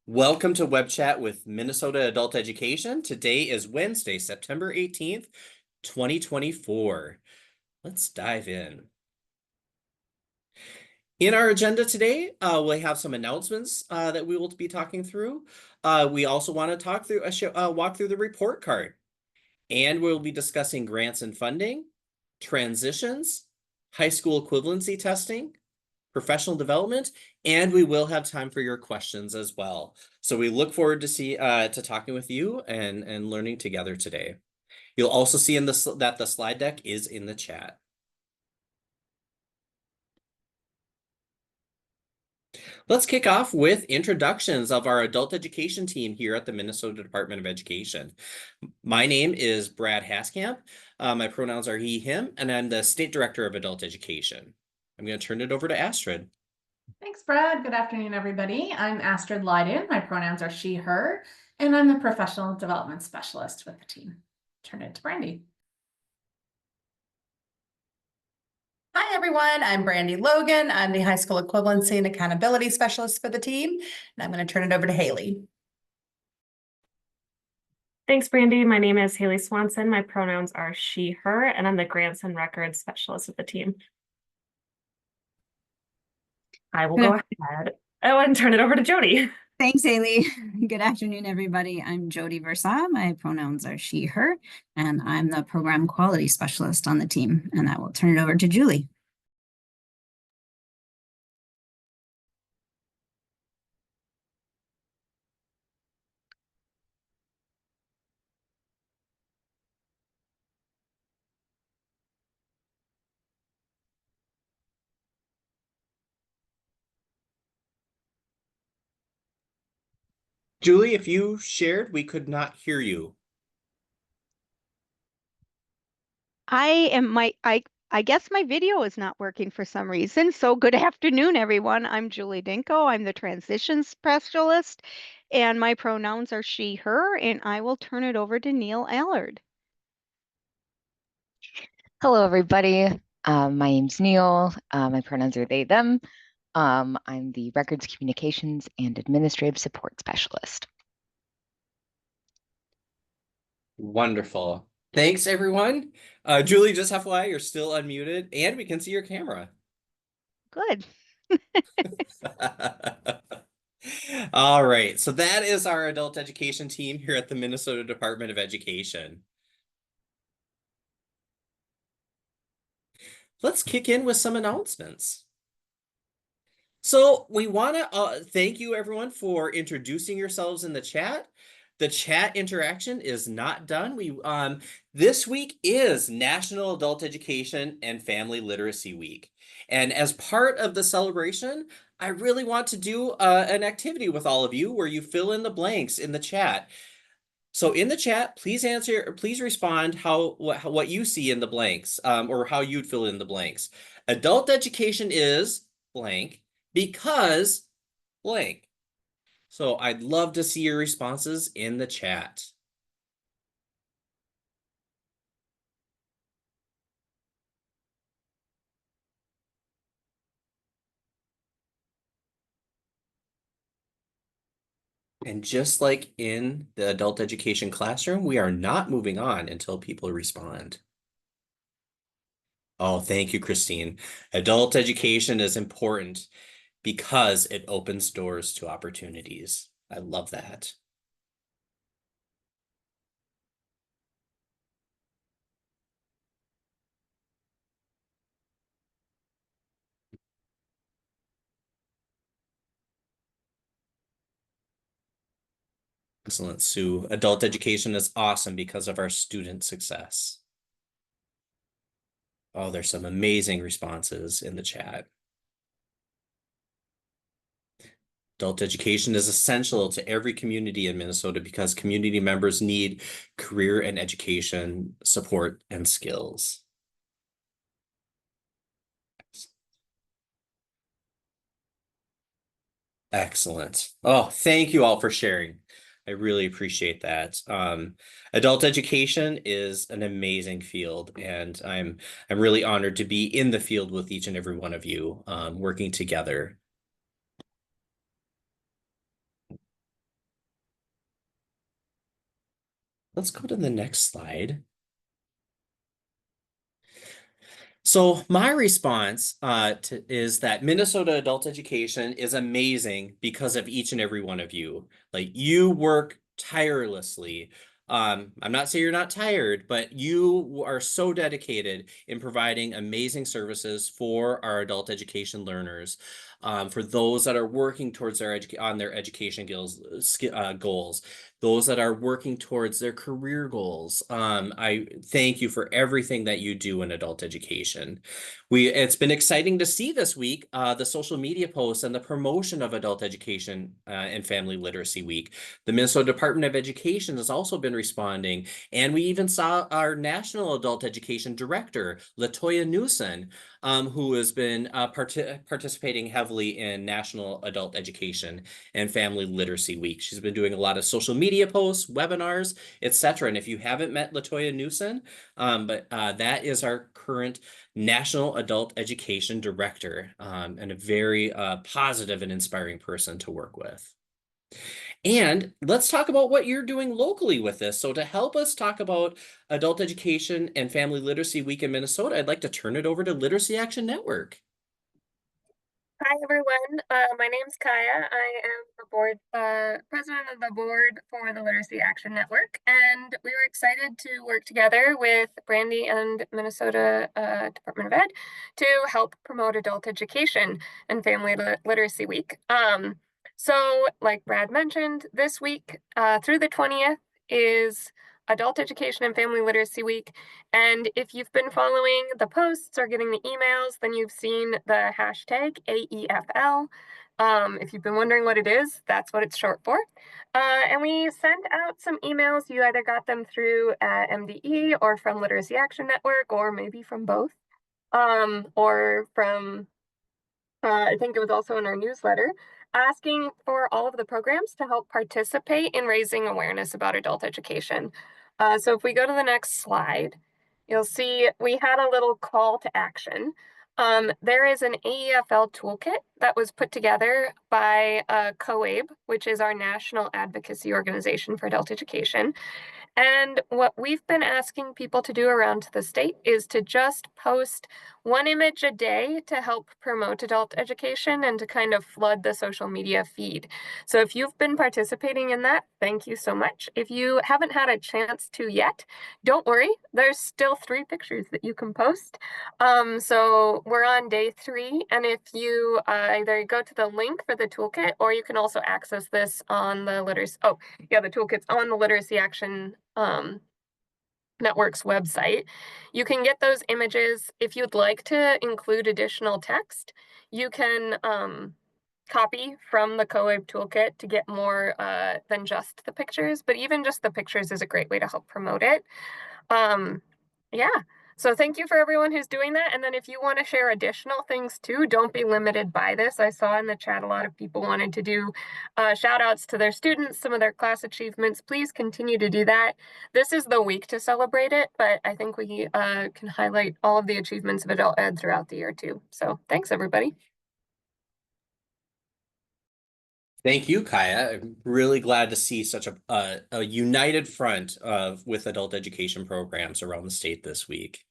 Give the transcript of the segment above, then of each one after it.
Welcome to WebChat with Minnesota Adult Education. Today is Wednesday, September 18th, 2024. Let's dive in. In our agenda today, we have some announcements that we will be talking through. We also want to talk through walk through the report card, and we'll be discussing grants and funding, transitions, high school equivalency testing, professional development, and we will have time for your questions as well. So we look forward to talking with you and learning together today. You'll also see in that the slide deck is in the chat. Let's kick off with introductions of our adult education team here at the Minnesota Department of Education. My name is Brad Haskamp. My pronouns are he, him, and I'm the State Director of Adult Education. I'm going to turn it over to Astrid. Thanks, Brad. Good afternoon, everybody. I'm Astrid Lyden. My pronouns are she, her, and I'm the Professional Development Specialist with the team. Turn it to Brandy. Hi, everyone. I'm Brandy Logan. I'm the High School Equivalency and Accountability Specialist for the team, and I'm going to turn it over to Haley. Thanks, Brandy. My name is Haley Swanson. My pronouns are she, her, and I'm the Grants and Records Specialist with the team. I will go ahead and turn it over to Jody. Thanks, Haley. Good afternoon, everybody. I'm Jody Versa. My pronouns are she, her, and I'm the Program Quality Specialist on the team. And I will turn it over to Julie. Julie, if you shared, we could not hear you. I guess my video is not working for some reason. So good afternoon, everyone. I'm Julie Dinko. I'm the transitions specialist, and my pronouns are she, her, and I will turn it over to Neil Allard. Hello, everybody. My name's Neil. My pronouns are they, them. I'm the Records Communications and Administrative Support Specialist. Wonderful. Thanks, everyone. Julie, just FYI, you're still unmuted, and we can see your camera. Good. All right, so that is our adult education team here at the Minnesota Department of Education. Let's kick in with some announcements. So we want to thank you, everyone, for introducing yourselves in the chat. The chat interaction is not done. This week is National Adult Education and Family Literacy Week. And as part of the celebration, I really want to do an activity with all of you where you fill in the blanks in the chat. So in the chat, please respond what you see in the blanks, or how you'd fill in the blanks. Adult education is blank because blank. So I'd love to see your responses in the chat. And just like in the adult education classroom, we are not moving on until people respond. Oh, thank you, Christine. Adult education is important because it opens doors to opportunities. I love that. Excellent, Sue. Adult education is awesome because of our student success. Oh, there's some amazing responses in the chat. Adult education is essential to every community in Minnesota because community members need career and education support and skills. Excellent. Oh, thank you all for sharing. I really appreciate that. Adult education is an amazing field, and I'm really honored to be in the field with each and every one of you, working together. Let's go to the next slide. So my response is that Minnesota adult education is amazing because of each and every one of you. Like, you work tirelessly. I'm not saying you're not tired, but you are so dedicated in providing amazing services for our adult education learners, for those that are working towards their education goals, those that are working towards their career goals. I thank you for everything that you do in adult education. It's been exciting to see this week the social media posts and the promotion of adult education and family literacy week. The Minnesota Department of Education has also been responding, and we even saw our national adult education director, Latoya Newson, who has been participating heavily in National Adult Education and Family Literacy Week. She's been doing a lot of social media posts, webinars, etc. And if you haven't met Latoya Newson, that is our current National Adult Education Director, and a very positive and inspiring person to work with. And let's talk about what you're doing locally with this. So to help us talk about Adult Education and Family Literacy Week in Minnesota, I'd like to turn it over to Literacy Action Network. Hi everyone, my name's Kaya. I am the president of the board for the Literacy Action Network, and we were excited to work together with Brandy and Minnesota Department of Ed to help promote adult education and Family Literacy Week. So like Brad mentioned, this week through the 20th is Adult Education and Family Literacy Week. And if you've been following the posts or getting the emails, then you've seen the hashtag AEFL. If you've been wondering what it is, that's what it's short for. And we sent out some emails. You either got them through MDE or from Literacy Action Network, or maybe from both, or from I think it was also in our newsletter, asking for all of the programs to help participate in raising awareness about adult education. So if we go to the next slide, you'll see we had a little call to action. There is an AEFL toolkit that was put together by COABE, which is our national advocacy organization for adult education. And what we've been asking people to do around the state is to just post one image a day to help promote adult education and to kind of flood the social media feed. So if you've been participating in that, thank you so much. If you haven't had a chance to yet, don't worry, there's still 3 pictures that you can post. So we're on day 3, and if you either go to the link for the toolkit, or you can also access this on the the toolkit's on the Literacy Action Network's website. You can get those images. If you'd like to include additional text, you can copy from the COABE toolkit to get more than just the pictures, but even just the pictures is a great way to help promote it. Yeah. So thank you for everyone who's doing that. And then if you want to share additional things too, don't be limited by this. I saw in the chat a lot of people wanted to do shout outs to their students, some of their class achievements. Please continue to do that. This is the week to celebrate it, but I think we can highlight all of the achievements of adult ed throughout the year too. So thanks everybody. Thank you, Kaya. I'm really glad to see such a united front with adult education programs around the state this week.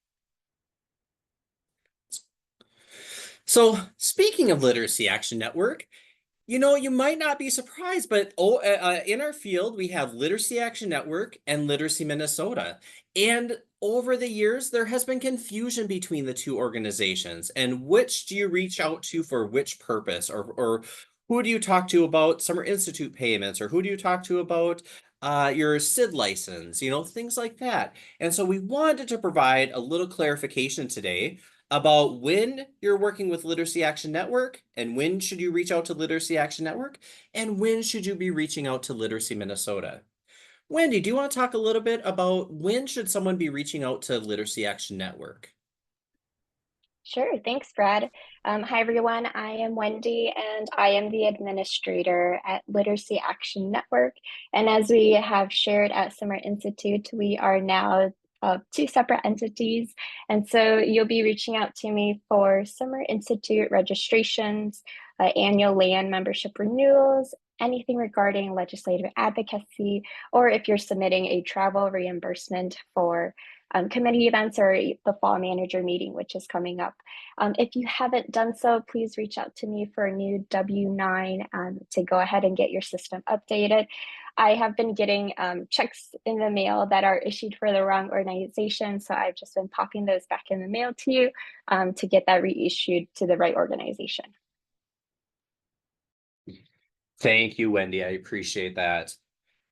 So speaking of Literacy Action Network, you might not be surprised, but in our field, we have Literacy Action Network and Literacy Minnesota. And over the years, there has been confusion between the two organizations. And which do you reach out to for which purpose? Or who do you talk to about Summer Institute payments? Or who do you talk to about your SID license? Things like that. And so we wanted to provide a little clarification today about when you're working with Literacy Action Network, and when should you reach out to Literacy Action Network, and when should you be reaching out to Literacy Minnesota. Wendy, do you want to talk a little bit about when should someone be reaching out to Literacy Action Network? Sure, thanks, Brad. Hi, everyone. I am Wendy, and I am the administrator at Literacy Action Network. And as we have shared at Summer Institute, we are now 2 separate entities. And so you'll be reaching out to me for Summer Institute registrations, annual land membership renewals, anything regarding legislative advocacy, or if you're submitting a travel reimbursement for committee events or the fall manager meeting, which is coming up. If you haven't done so, please reach out to me for a new W-9 to go ahead and get your system updated. I have been getting checks in the mail that are issued for the wrong organization, so I've just been popping those back in the mail to you to get that reissued to the right organization. Thank you, Wendy. I appreciate that.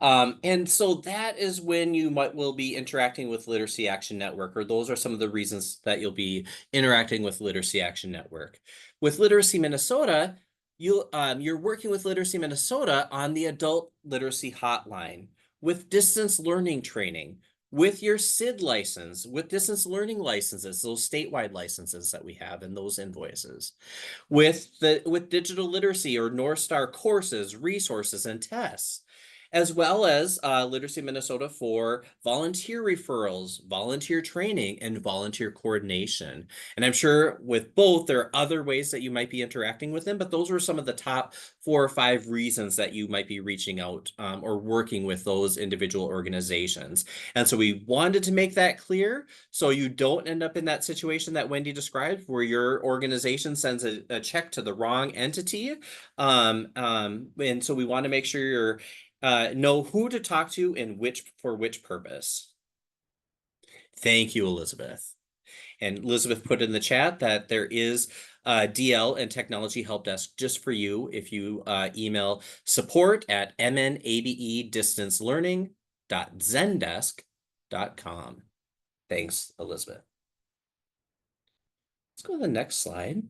And so that is when you will be interacting with Literacy Action Network, or those are some of the reasons that you'll be interacting with Literacy Action Network. With Literacy Minnesota, you're working with Literacy Minnesota on the Adult Literacy Hotline, with distance learning training, with your SID license, with distance learning licenses, those statewide licenses that we have and those invoices, with digital literacy or North Star courses, resources, and tests, as well as Literacy Minnesota for volunteer referrals, volunteer training, and volunteer coordination. And I'm sure with both, there are other ways that you might be interacting with them, but those were some of the top 4 or 5 reasons that you might be reaching out or working with those individual organizations. And so we wanted to make that clear so you don't end up in that situation that Wendy described, where your organization sends a check to the wrong entity. And so we want to make sure you're know who to talk to and for which purpose. Thank you, Elizabeth. And Elizabeth put in the chat that there is DL and Technology Help Desk just for you if you email support@MN ABE distancelearning.zendesk.com. Thanks, Elizabeth. Let's go to the next slide.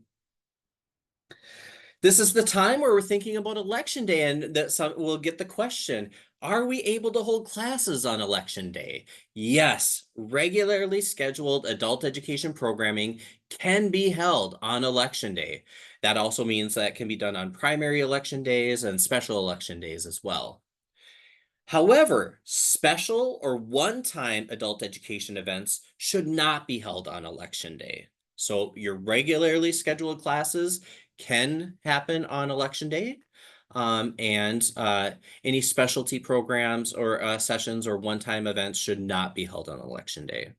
This is the time where we're thinking about Election Day, and we'll get the question, are we able to hold classes on Election Day? Yes, regularly scheduled adult education programming can be held on Election Day. That also means that it can be done on primary election days and special election days as well. However, special or one-time adult education events should not be held on Election Day. So your regularly scheduled classes can happen on Election Day, and any specialty programs or sessions or one-time events should not be held on Election Day.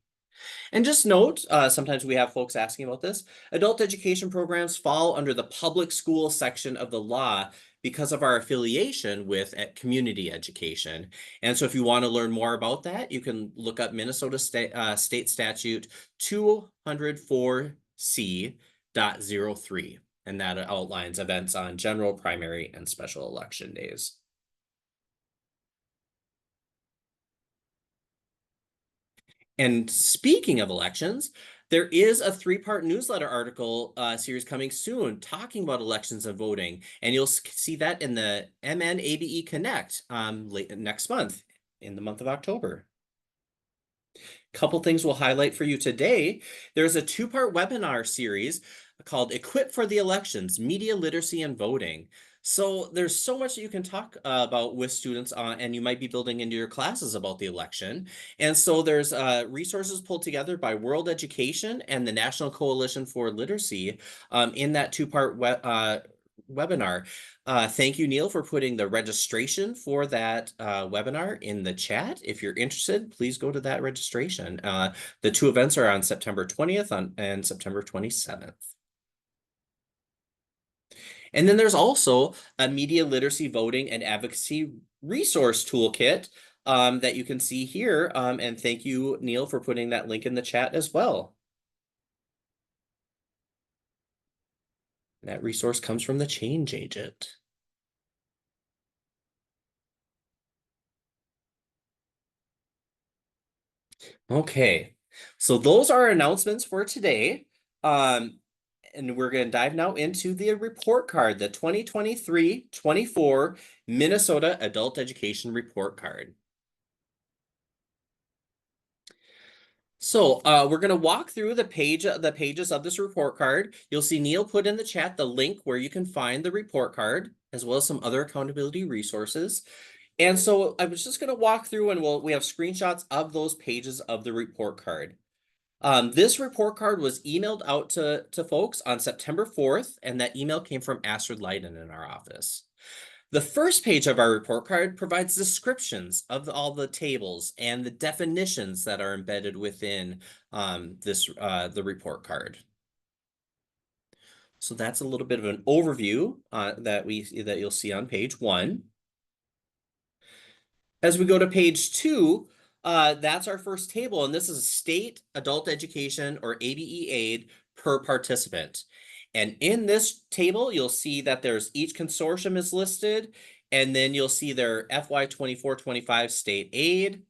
And just note, sometimes we have folks asking about this, adult education programs fall under the public school section of the law because of our affiliation with community education. And so if you want to learn more about that, you can look up Minnesota State Statute 204C.03. And that outlines events on general, primary, and special election days. And speaking of elections, there is a 3-part newsletter article series coming soon talking about elections and voting. And you'll see that in the MN ABE Connect next month, in the month of October. Couple things we'll highlight for you today. There's a 2-part webinar series called Equip for the Elections, Media Literacy and Voting. So there's so much that you can talk about with students and you might be building into your classes about the election. And so there's resources pulled together by World Education and the National Coalition for Literacy in that 2-part webinar. Thank you, Neil, for putting the registration for that webinar in the chat. If you're interested, please go to that registration. The 2 events are on September 20th and September 27th. And then there's also a media literacy, voting, and advocacy resource toolkit that you can see here. And thank you, Neil, for putting that link in the chat as well. That resource comes from the Change Agent. Okay, so those are our announcements for today. And we're going to dive now into the report card, the 2023-24 Minnesota Adult Education Report Card. So we're going to walk through the pages of this report card. You'll see Neil put in the chat the link where you can find the report card, as well as some other accountability resources. And so I was just going to walk through, and we have screenshots of those pages of the report card. This report card was emailed out to folks on September 4th, and that email came from Astrid Leiden in our office. The first page of our report card provides descriptions of all the tables and the definitions that are embedded within the report card. So that's a little bit of an overview that you'll see on page 1. As we go to page 2, that's our first table, and this is state adult education or ABE aid per participant. And in this table, you'll see that there's each consortium is listed, and then you'll see their FY 24-25 state aid,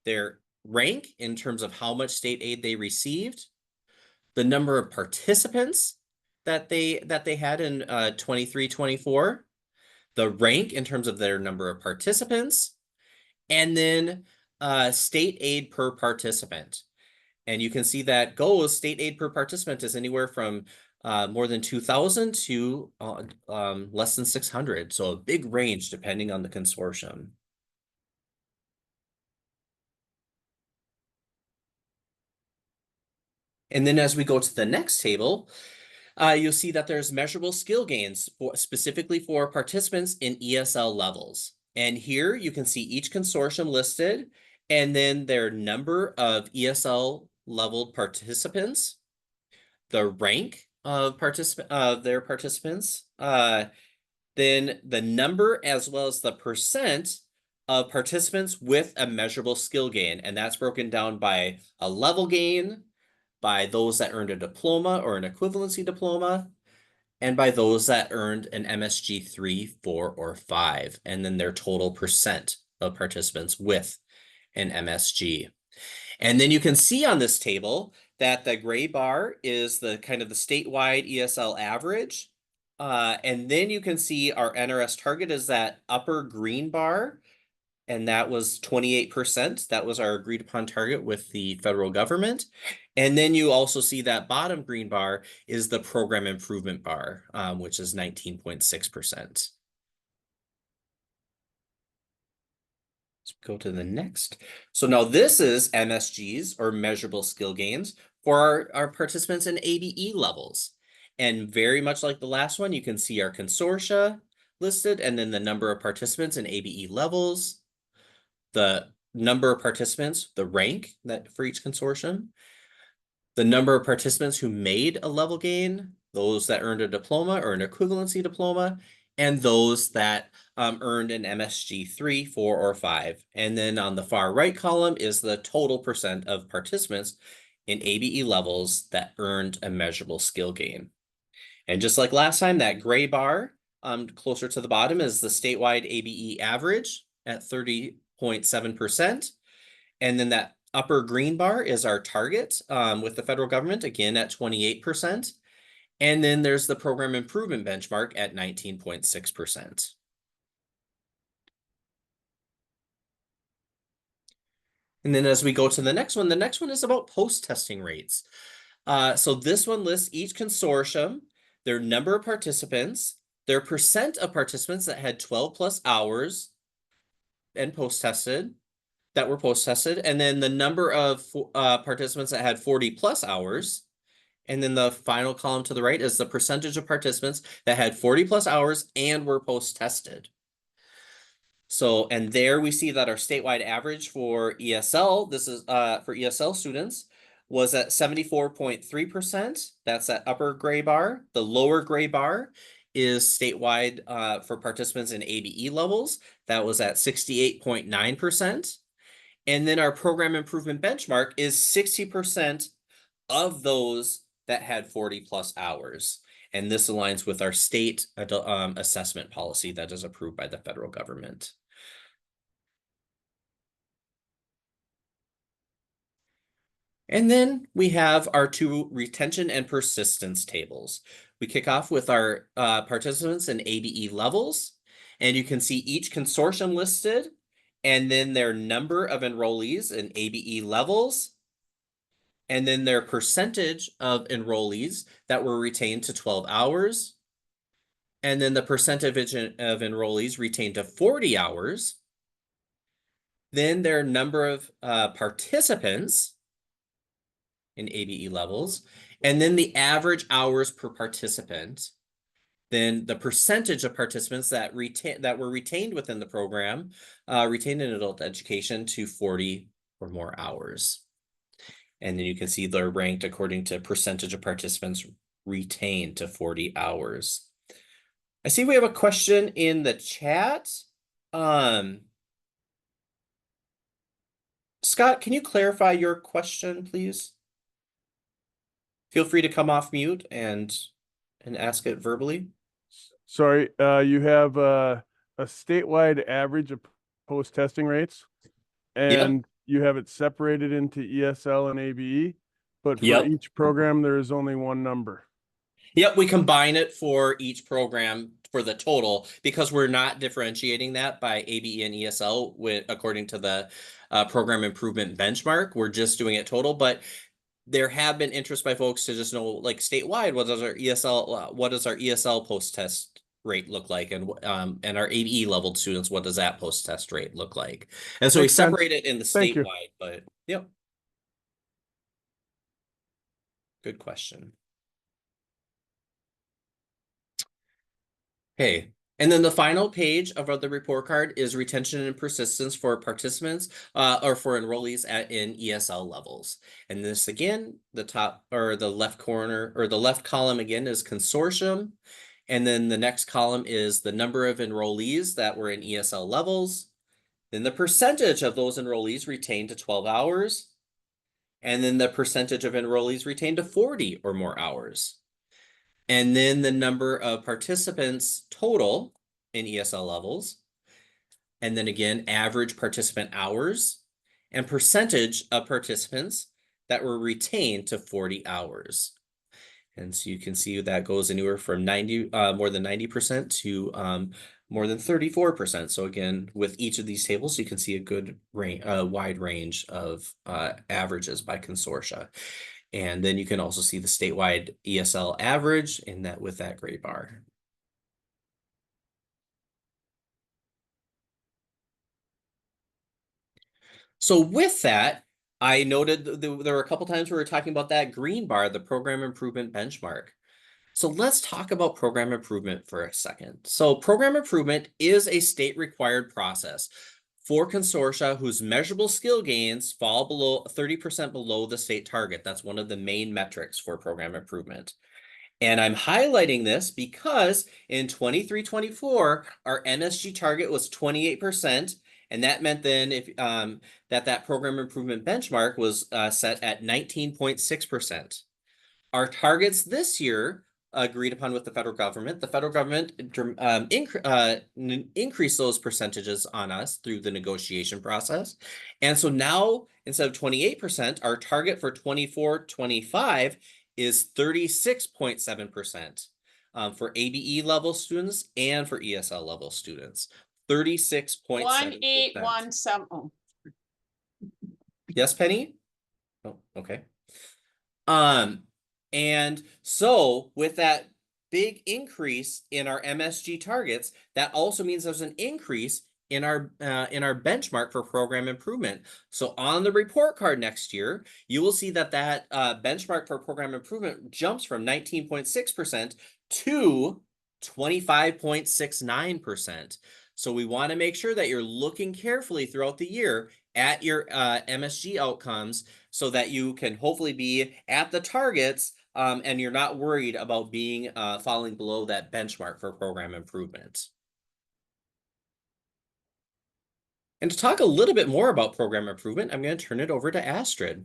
their rank in terms of how much state aid they received, the number of participants that they had in 23-24, the rank in terms of their number of participants, and then state aid per participant. And you can see that state aid per participant is anywhere from more than 2,000 to less than 600. So a big range depending on the consortium. And then as we go to the next table, you'll see that there's measurable skill gains specifically for participants in ESL levels. And here you can see each consortium listed and then their number of ESL leveled participants, the rank of their participants, then the number as well as the percent of participants with a measurable skill gain. And that's broken down by a level gain, by those that earned a diploma or an equivalency diploma, and by those that earned an MSG 3, 4, or 5, and then their total percent of participants with an MSG. And then you can see on this table that the gray bar is the kind of the statewide ESL average. And then you can see our NRS target is that upper green bar, and that was 28%. That was our agreed upon target with the federal government. And then you also see that bottom green bar is the program improvement bar, which is 19.6%. Let's go to the next. So now this is MSGs or measurable skill gains for our participants in ABE levels. And very much like the last one, you can see our consortia listed and then the number of participants in ABE levels, the number of participants, the rank that for each consortium, the number of participants who made a level gain, those that earned a diploma or an equivalency diploma, and those that earned an MSG 3, 4, or 5. And then on the far right column is the total percent of participants in ABE levels that earned a measurable skill gain. And just like last time, that gray bar closer to the bottom is the statewide ABE average at 30.7%. And then that upper green bar is our target with the federal government, again at 28%. And then there's the program improvement benchmark at 19.6%. And then as we go to the next one is about post-testing rates. So this one lists each consortium, their number of participants, their percent of participants that had 12 plus hours and post-tested, that were post-tested, and then the number of participants that had 40 plus hours. And then the final column to the right is the percentage of participants that had 40 plus hours and were post-tested. So, and there we see that our statewide average for ESL, this is for ESL students, was at 74.3%. That's that upper gray bar. The lower gray bar is statewide for participants in ABE levels. That was at 68.9%. And then our program improvement benchmark is 60% of those that had 40 plus hours. And this aligns with our state assessment policy that is approved by the federal government. And then we have our two retention and persistence tables. We kick off with our participants in ABE levels, and you can see each consortium listed, and then their number of enrollees in ABE levels, and then their percentage of enrollees that were retained to 12 hours, and then the percentage of enrollees retained to 40 hours, then their number of participants in ABE levels, and then the average hours per participant. Then the percentage of participants that were retained within the program, retained in adult education to 40 or more hours. And then you can see they're ranked according to percentage of participants retained to 40 hours. I see we have a question in the chat. Scott, can you clarify your question, please? Feel free to come off mute and ask it verbally. Sorry, you have a statewide average of post-testing rates, and you have it separated into ESL and ABE, but for each program, there is only one number. Yep, we combine it for each program for the total because we're not differentiating that by ABE and ESL according to the program improvement benchmark. We're just doing it total, but there have been interest by folks to just know, like statewide, what does our ESL post-test rate look like, and our ABE level students, what does that post-test rate look like? And so we separate it in the statewide, but yep. Good question. Okay, and then the final page of the report card is retention and persistence for participants or for enrollees in ESL levels. And this again, the top or the left corner or the left column again is consortium. And then the next column is the number of enrollees that were in ESL levels. Then the percentage of those enrollees retained to 12 hours. And then the percentage of enrollees retained to 40 or more hours. And then the number of participants total in ESL levels. And then again, average participant hours and percentage of participants that were retained to 40 hours. And so you can see that goes anywhere from more than 90% to more than 34%. So again, with each of these tables, you can see a good range, wide range of averages by consortia. And then you can also see the statewide ESL average in that with that gray bar. So with that, I noted there were a couple times we were talking about that green bar, the program improvement benchmark. So let's talk about program improvement for a second. So program improvement is a state required process for consortia whose measurable skill gains fall below 30% below the state target. That's one of the main metrics for program improvement. And I'm highlighting this because in 23-24, our MSG target was 28%. And that meant then if that program improvement benchmark was set at 19.6%. Our targets this year agreed upon with the federal government. The federal government increased those percentages on us through the negotiation process. And so now, instead of 28%, our target for 24-25 is 36.7% for ABE level students and for ESL level students. 36.7%. 1817. Yes, Penny? Oh, okay. And so with that big increase in our MSG targets, that also means there's an increase in our benchmark for program improvement. So on the report card next year, you will see that benchmark for program improvement jumps from 19.6% to 25.69%. So we want to make sure that you're looking carefully throughout the year at your MSG outcomes so that you can hopefully be at the targets and you're not worried about being falling below that benchmark for program improvement. And to talk a little bit more about program improvement, I'm going to turn it over to Astrid.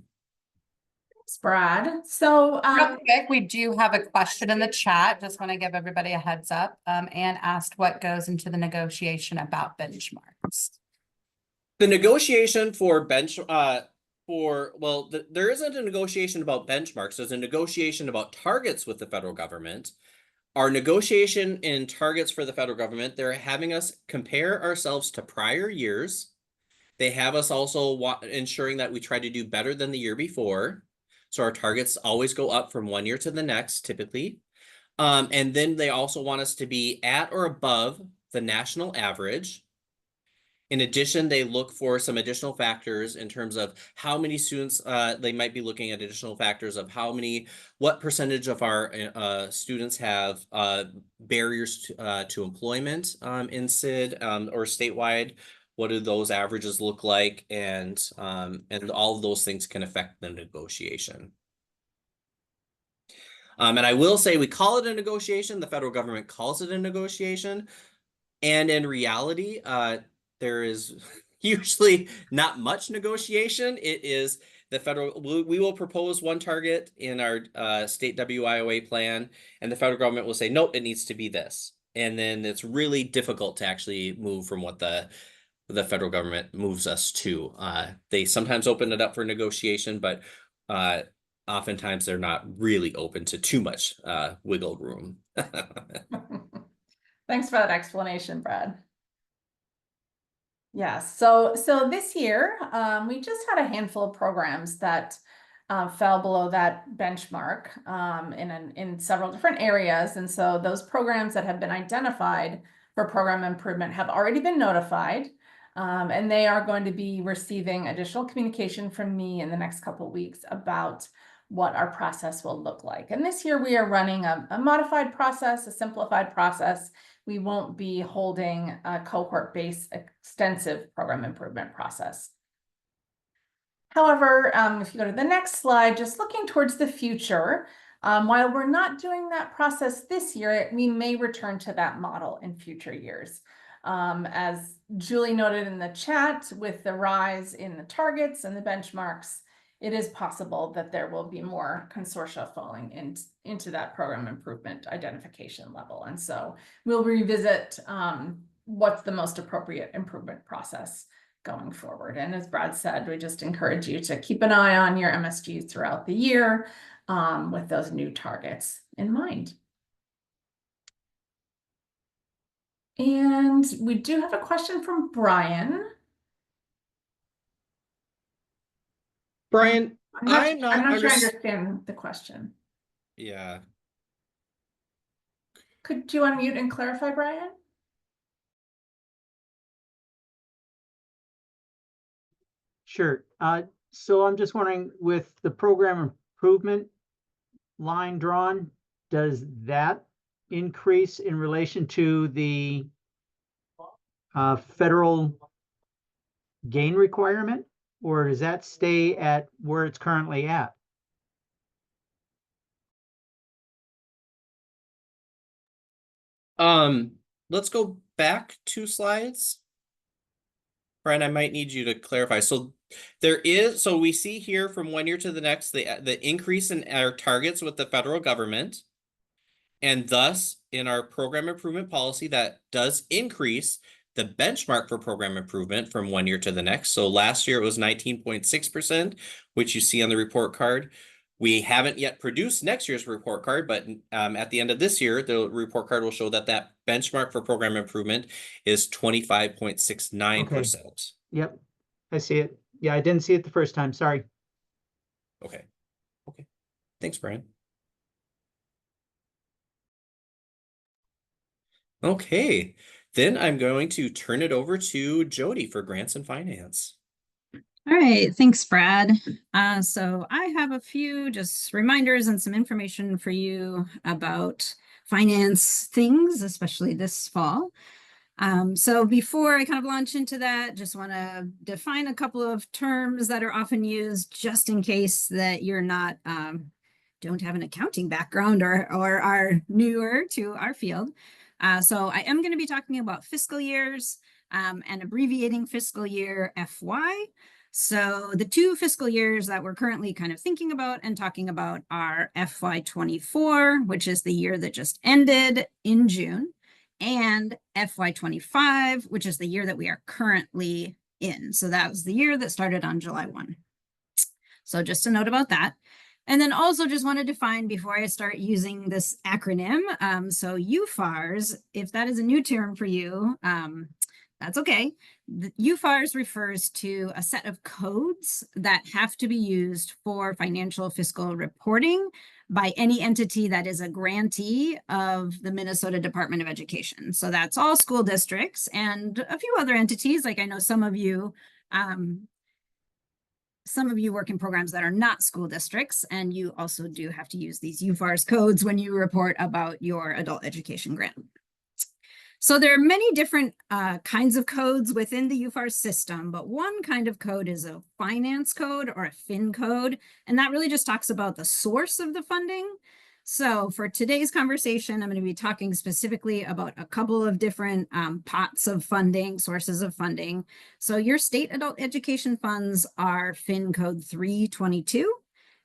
Thanks, Brad. So real quick, we do have a question in the chat. Just want to give everybody a heads up. Anne asked what goes into the negotiation about benchmarks. The negotiation for there isn't a negotiation about benchmarks. There's a negotiation about targets with the federal government. Our negotiation in targets for the federal government, they're having us compare ourselves to prior years. They have us also ensuring that we try to do better than the year before. So our targets always go up from one year to the next, typically. And then they also want us to be at or above the national average. In addition, they look for some additional factors in terms of how many students, they might be looking at additional factors of what percentage of our students have barriers to employment in SID or statewide. What do those averages look like? And all of those things can affect the negotiation. And I will say we call it a negotiation. The federal government calls it a negotiation. And in reality, there is usually not much negotiation. It is the federal, we will propose one target in our state WIOA plan, and the federal government will say, nope, it needs to be this. And then it's really difficult to actually move from what the federal government moves us to. They sometimes open it up for negotiation, but oftentimes they're not really open to too much wiggle room. Thanks for that explanation, Brad. Yes, so this year, we just had a handful of programs that fell below that benchmark in several different areas. And so those programs that have been identified for program improvement have already been notified. And they are going to be receiving additional communication from me in the next couple of weeks about what our process will look like. And this year we are running a modified process, a simplified process. We won't be holding a cohort-based extensive program improvement process. However, if you go to the next slide, just looking towards the future, while we're not doing that process this year, we may return to that model in future years. As Julie noted in the chat, with the rise in the targets and the benchmarks, it is possible that there will be more consortia falling into that program improvement identification level. And so we'll revisit what's the most appropriate improvement process going forward. And as Brad said, we just encourage you to keep an eye on your MSGs throughout the year with those new targets in mind. And we do have a question from Brian. Brian, I'm not sure I understand the question. Yeah. Could you unmute and clarify, Brian? Sure. So I'm just wondering, with the program improvement line drawn, does that increase in relation to the federal gain requirement, or does that stay at where it's currently at? Let's go back 2 slides. Brian, I might need you to clarify. So we see here from one year to the next, the increase in our targets with the federal government. And thus, in our program improvement policy, that does increase the benchmark for program improvement from one year to the next. So last year it was 19.6%, which you see on the report card. We haven't yet produced next year's report card, but at the end of this year, the report card will show that benchmark for program improvement is 25.69%. Okay. Yep, I see it. Yeah, I didn't see it the first time. Sorry. Okay. Thanks, Brian. Okay, then I'm going to turn it over to Jody for grants and finance. All right, thanks, Brad. So I have a few just reminders and some information for you about finance things, especially this fall. So before I kind of launch into that, just want to define a couple of terms that are often used just in case that you're not don't have an accounting background or are newer to our field. So I am going to be talking about fiscal years and abbreviating fiscal year FY. So the 2 fiscal years that we're currently kind of thinking about and talking about are FY24, which is the year that just ended in June, and FY25, which is the year that we are currently in. So that was the year that started on July 1. So just a note about that. And then also just want to define before I start using this acronym. So UFARS, if that is a new term for you, that's okay. The UFARS refers to a set of codes that have to be used for financial fiscal reporting by any entity that is a grantee of the Minnesota Department of Education. So that's all school districts and a few other entities. Like I know some of you work in programs that are not school districts, and you also do have to use these UFARS codes when you report about your adult education grant. So there are many different kinds of codes within the UFARS system, but one kind of code is a finance code or a fin code, and that really just talks about the source of the funding. So for today's conversation, I'm going to be talking specifically about a couple of different pots of funding, sources of funding. So your state adult education funds are fin code 322,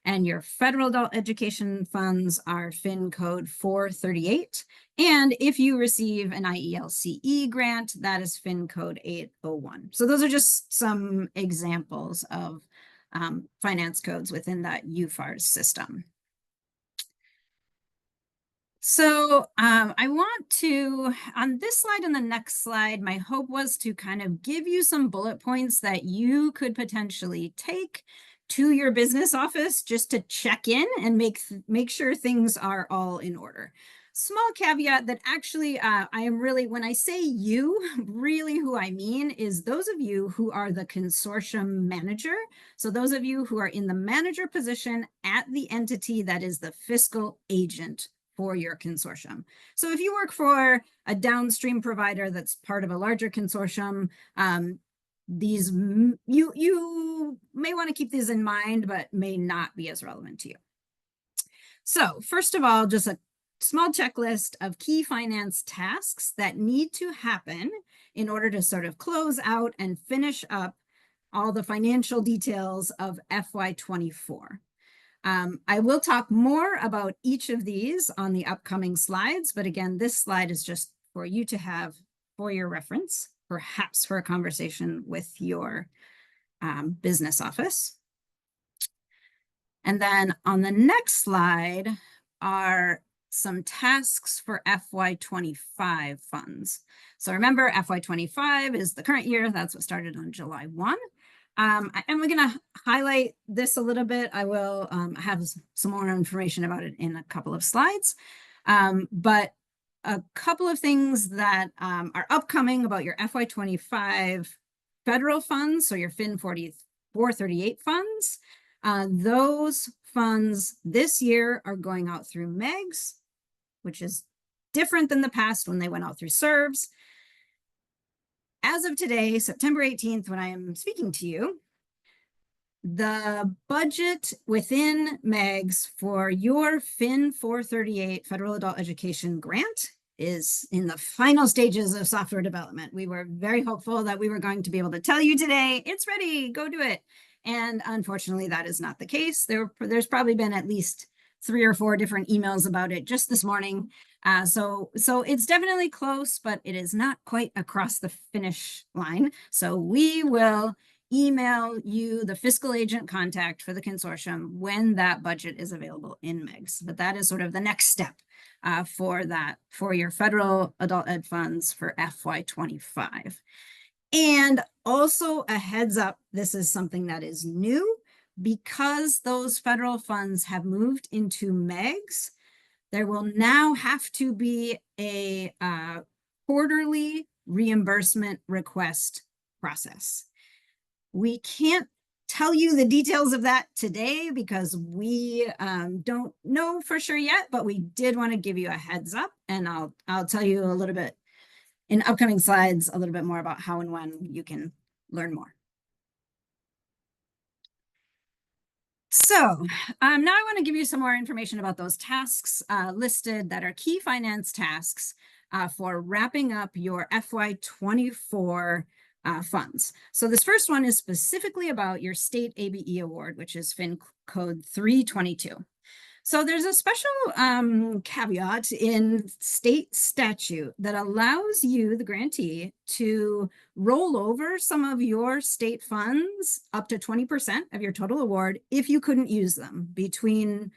and your federal adult education funds are fin code 438. And if you receive an IELCE grant, that is fin code 801. So those are just some examples of finance codes within that UFARS system. So I want to, on this slide and the next slide, my hope was to kind of give you some bullet points that you could potentially take to your business office just to check in and make sure things are all in order. Small caveat that actually I am really, when I say you, really who I mean is those of you who are the consortium manager. So those of you who are in the manager position at the entity that is the fiscal agent for your consortium. So if you work for a downstream provider that's part of a larger consortium, you may want to keep these in mind, but may not be as relevant to you. So first of all, just a small checklist of key finance tasks that need to happen in order to sort of close out and finish up all the financial details of FY24. I will talk more about each of these on the upcoming slides, but again, this slide is just for you to have for your reference, perhaps for a conversation with your business office. And then on the next slide are some tasks for FY25 funds. So remember, FY25 is the current year. That's what started on July 1. And we're going to highlight this a little bit. I will have some more information about it in a couple of slides. But a couple of things that are upcoming about your FY25 federal funds, so your FIN 438 funds, those funds this year are going out through MEGS, which is different than the past when they went out through SERVs. As of today, September 18th, when I am speaking to you, the budget within MEGS for your FIN 438 Federal Adult Education Grant is in the final stages of software development. We were very hopeful that we were going to be able to tell you today, it's ready, go do it. And unfortunately, that is not the case. There's probably been at least 3 or 4 different emails about it just this morning. So it's definitely close, but it is not quite across the finish line. So we will email you the fiscal agent contact for the consortium when that budget is available in MEGS. But that is sort of the next step for your federal adult ed funds for FY25. And also a heads up, this is something that is new because those federal funds have moved into MEGS. There will now have to be a quarterly reimbursement request process. We can't tell you the details of that today because we don't know for sure yet, but we did want to give you a heads up, and I'll tell you a little bit in upcoming slides, a little bit more about how and when you can learn more. So now I want to give you some more information about those tasks listed that are key finance tasks for wrapping up your FY24 funds. So this first one is specifically about your state ABE award, which is FIN code 322. So there's a special caveat in state statute that allows you, the grantee, to roll over some of your state funds up to 20% of your total award if you couldn't use them within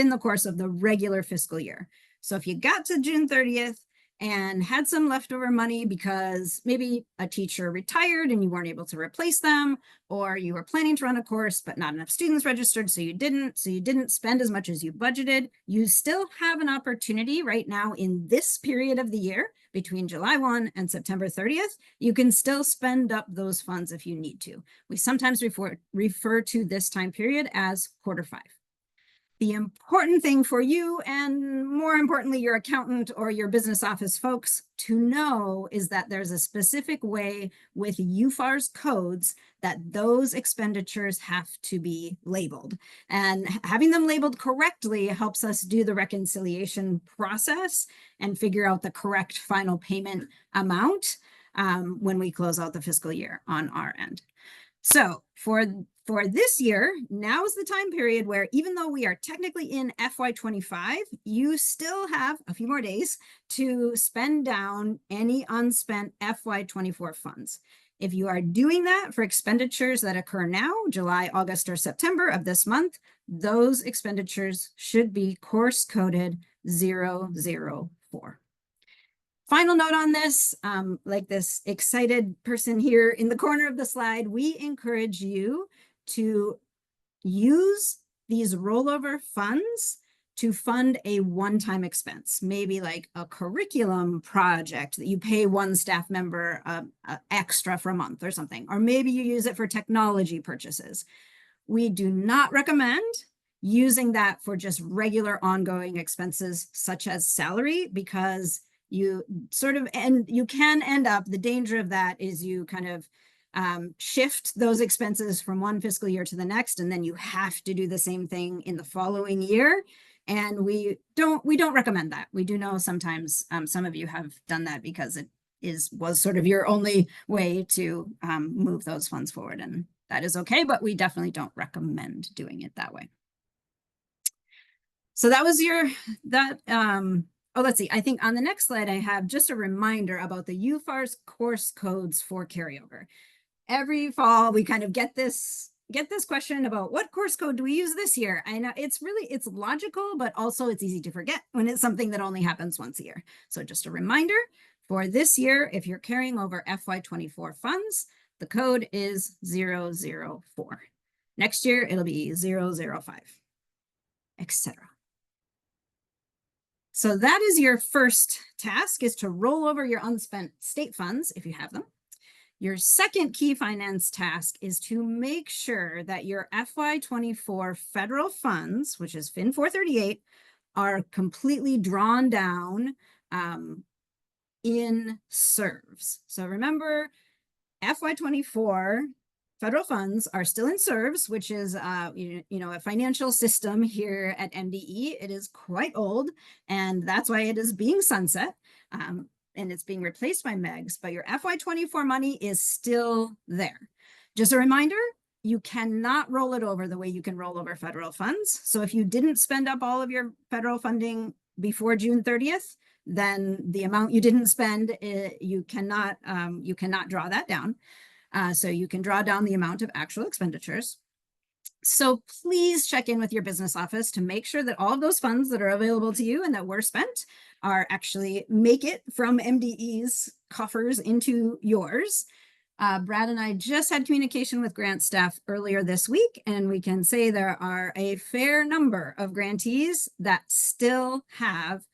the course of the regular fiscal year. So if you got to June 30th and had some leftover money because maybe a teacher retired and you weren't able to replace them, or you were planning to run a course but not enough students registered, so you didn't spend as much as you budgeted, you still have an opportunity right now in this period of the year between July 1 and September 30th. You can still spend up those funds if you need to. We sometimes refer to this time period as quarter 5. The important thing for you, and more importantly, your accountant or your business office folks to know, is that there's a specific way with UFAR's codes that those expenditures have to be labeled. And having them labeled correctly helps us do the reconciliation process and figure out the correct final payment amount when we close out the fiscal year on our end. So for this year, now is the time period where, even though we are technically in FY25, you still have a few more days to spend down any unspent FY24 funds. If you are doing that for expenditures that occur now, July, August, or September of this month, those expenditures should be course coded 004. Final note on this, like this excited person here in the corner of the slide, we encourage you to use these rollover funds to fund a one-time expense, maybe like a curriculum project that you pay one staff member extra for a month or something, or maybe you use it for technology purchases. We do not recommend using that for just regular ongoing expenses such as salary, because you can end up, the danger of that is you kind of shift those expenses from one fiscal year to the next, and then you have to do the same thing in the following year. And we don't recommend that. We do know sometimes some of you have done that because it was sort of your only way to move those funds forward, and that is okay, but we definitely don't recommend doing it that way. So that was oh, let's see. I think on the next slide, I have just a reminder about the UFAR's course codes for carryover. Every fall, we kind of get this question about what course code do we use this year? I know it's logical, but also it's easy to forget when it's something that only happens once a year. So just a reminder, for this year, if you're carrying over FY24 funds, the code is 004. Next year, it'll be 005, etc. So that is your first task, is to roll over your unspent state funds if you have them. Your second key finance task is to make sure that your FY24 federal funds, which is FIN 438, are completely drawn down in serves. So remember, FY24 federal funds are still in serves, which is a financial system here at MDE. It is quite old, and that's why it is being sunset, and it's being replaced by MEGs, but your FY24 money is still there. Just a reminder, you cannot roll it over the way you can roll over federal funds. So if you didn't spend up all of your federal funding before June 30th, then the amount you didn't spend, you cannot draw that down. So you can draw down the amount of actual expenditures. So please check in with your business office to make sure that all of those funds that are available to you and that were spent are actually make it from MDE's coffers into yours. Brad and I just had communication with grant staff earlier this week, and we can say there are a fair number of grantees that still have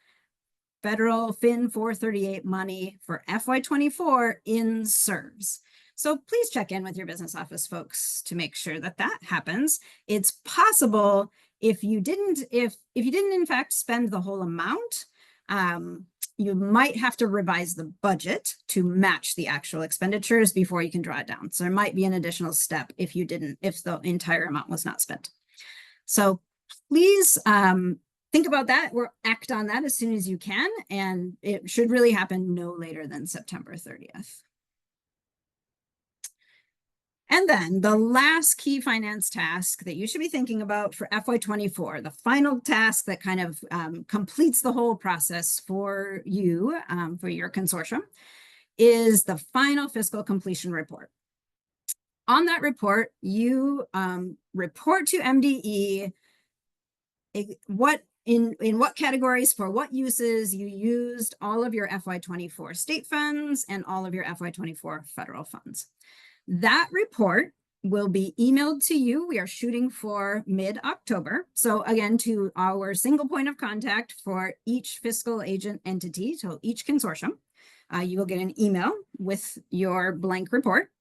federal FIN 438 money for FY24 in serves. So please check in with your business office folks to make sure that that happens. It's possible if you didn't in fact spend the whole amount, you might have to revise the budget to match the actual expenditures before you can draw it down. So there might be an additional step if the entire amount was not spent. So please think about that or act on that as soon as you can. And it should really happen no later than September 30th. And then the last key finance task that you should be thinking about for FY24, the final task that kind of completes the whole process for you, for your consortium, is the final fiscal completion report. On that report, you report to MDE what in what categories for what uses you used all of your FY24 state funds and all of your FY24 federal funds. That report will be emailed to you. We are shooting for mid-October. So again, to our single point of contact for each fiscal agent entity, so each consortium, you will get an email with your blank report.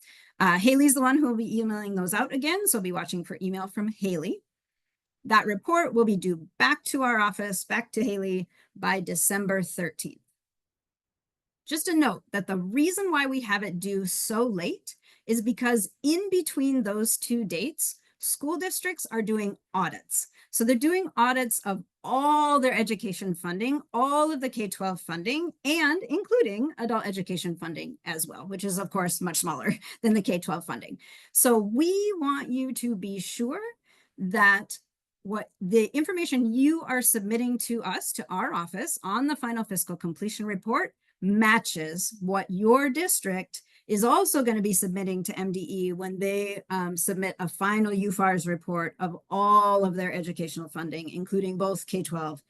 Haley's the one who will be emailing those out again, so be watching for email from Haley. That report will be due back to our office, back to Haley, by December 13th. Just a note that the reason why we have it due so late is because in between those two dates, school districts are doing audits. So they're doing audits of all their education funding, all of the K-12 funding, and including adult education funding as well, which is of course much smaller than the K-12 funding. So we want you to be sure that what the information you are submitting to us, to our office on the final fiscal completion report matches what your district is also going to be submitting to MDE when they submit a final UFARS report of all of their educational funding, including both K-12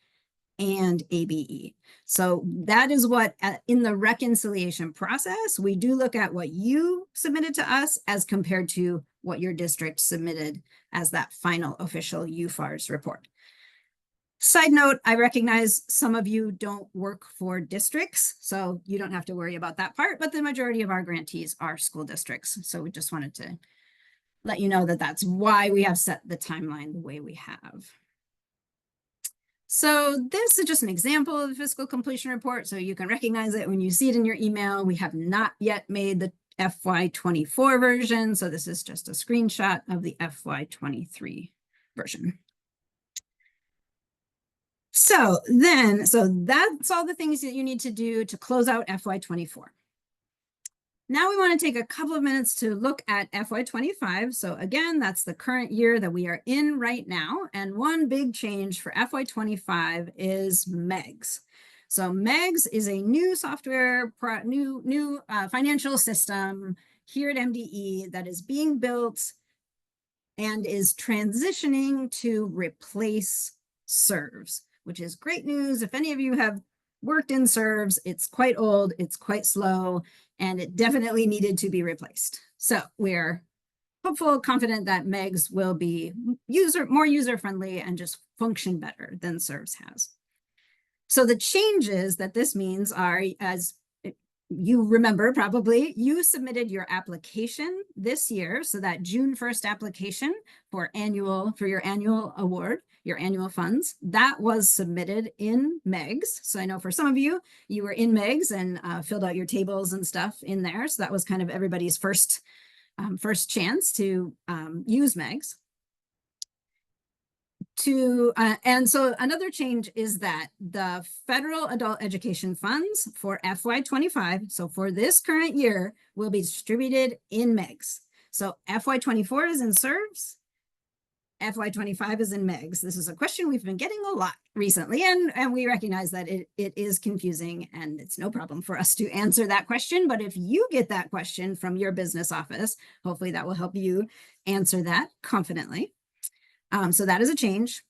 and ABE. So that is what, in the reconciliation process, we do look at what you submitted to us as compared to what your district submitted as that final official UFARS report. Side note, I recognize some of you don't work for districts, so you don't have to worry about that part, but the majority of our grantees are school districts. So we just wanted to let you know that that's why we have set the timeline the way we have. So this is just an example of the fiscal completion report, so you can recognize it when you see it in your email. We have not yet made the FY24 version, so this is just a screenshot of the FY23 version. So that's all the things that you need to do to close out FY24. Now we want to take a couple of minutes to look at FY25. So again, that's the current year that we are in right now. And one big change for FY25 is MEGS. So MEGS is a new software, new financial system here at MDE that is being built and is transitioning to replace SERVs, which is great news. If any of you have worked in SERVs, it's quite old, it's quite slow, and it definitely needed to be replaced. So we're hopeful, confident that MEGS will be more user-friendly and just function better than SERVs has. So the changes that this means are, as you remember probably, you submitted your application this year, so that June 1st application for your annual award, your annual funds, that was submitted in MEGS. So I know for some of you, you were in MEGS and filled out your tables and stuff in there. So that was kind of everybody's first chance to use MEGS. And so another change is that the federal adult education funds for FY25, so for this current year, will be distributed in MEGS. So FY24 is in SERVs, FY25 is in MEGS. This is a question we've been getting a lot recently, and we recognize that it is confusing, and it's no problem for us to answer that question. But if you get that question from your business office, hopefully that will help you answer that confidently. So that is a change.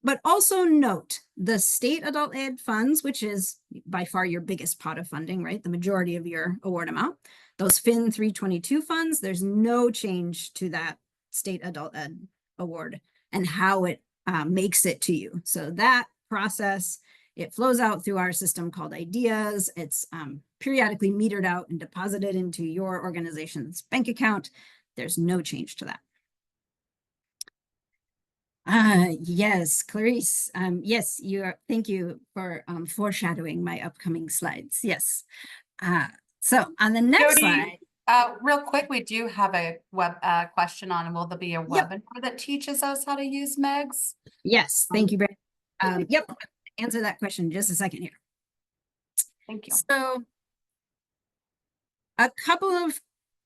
But also note the state adult ed funds, which is by far your biggest pot of funding, right? The majority of your award amount. Those FIN 322 funds, there's no change to that state adult ed award and how it makes it to you. So that process, it flows out through our system called Ideas. It's periodically metered out and deposited into your organization's bank account. There's no change to that. Yes, Clarice. Yes, thank you for foreshadowing my upcoming slides. Yes. So on the next slide. Real quick, we do have a web question on, will there be a webinar that teaches us how to use MEGS? Yes, thank you, Brad. Yep, answer that question in just a second here. Thank you. So a couple of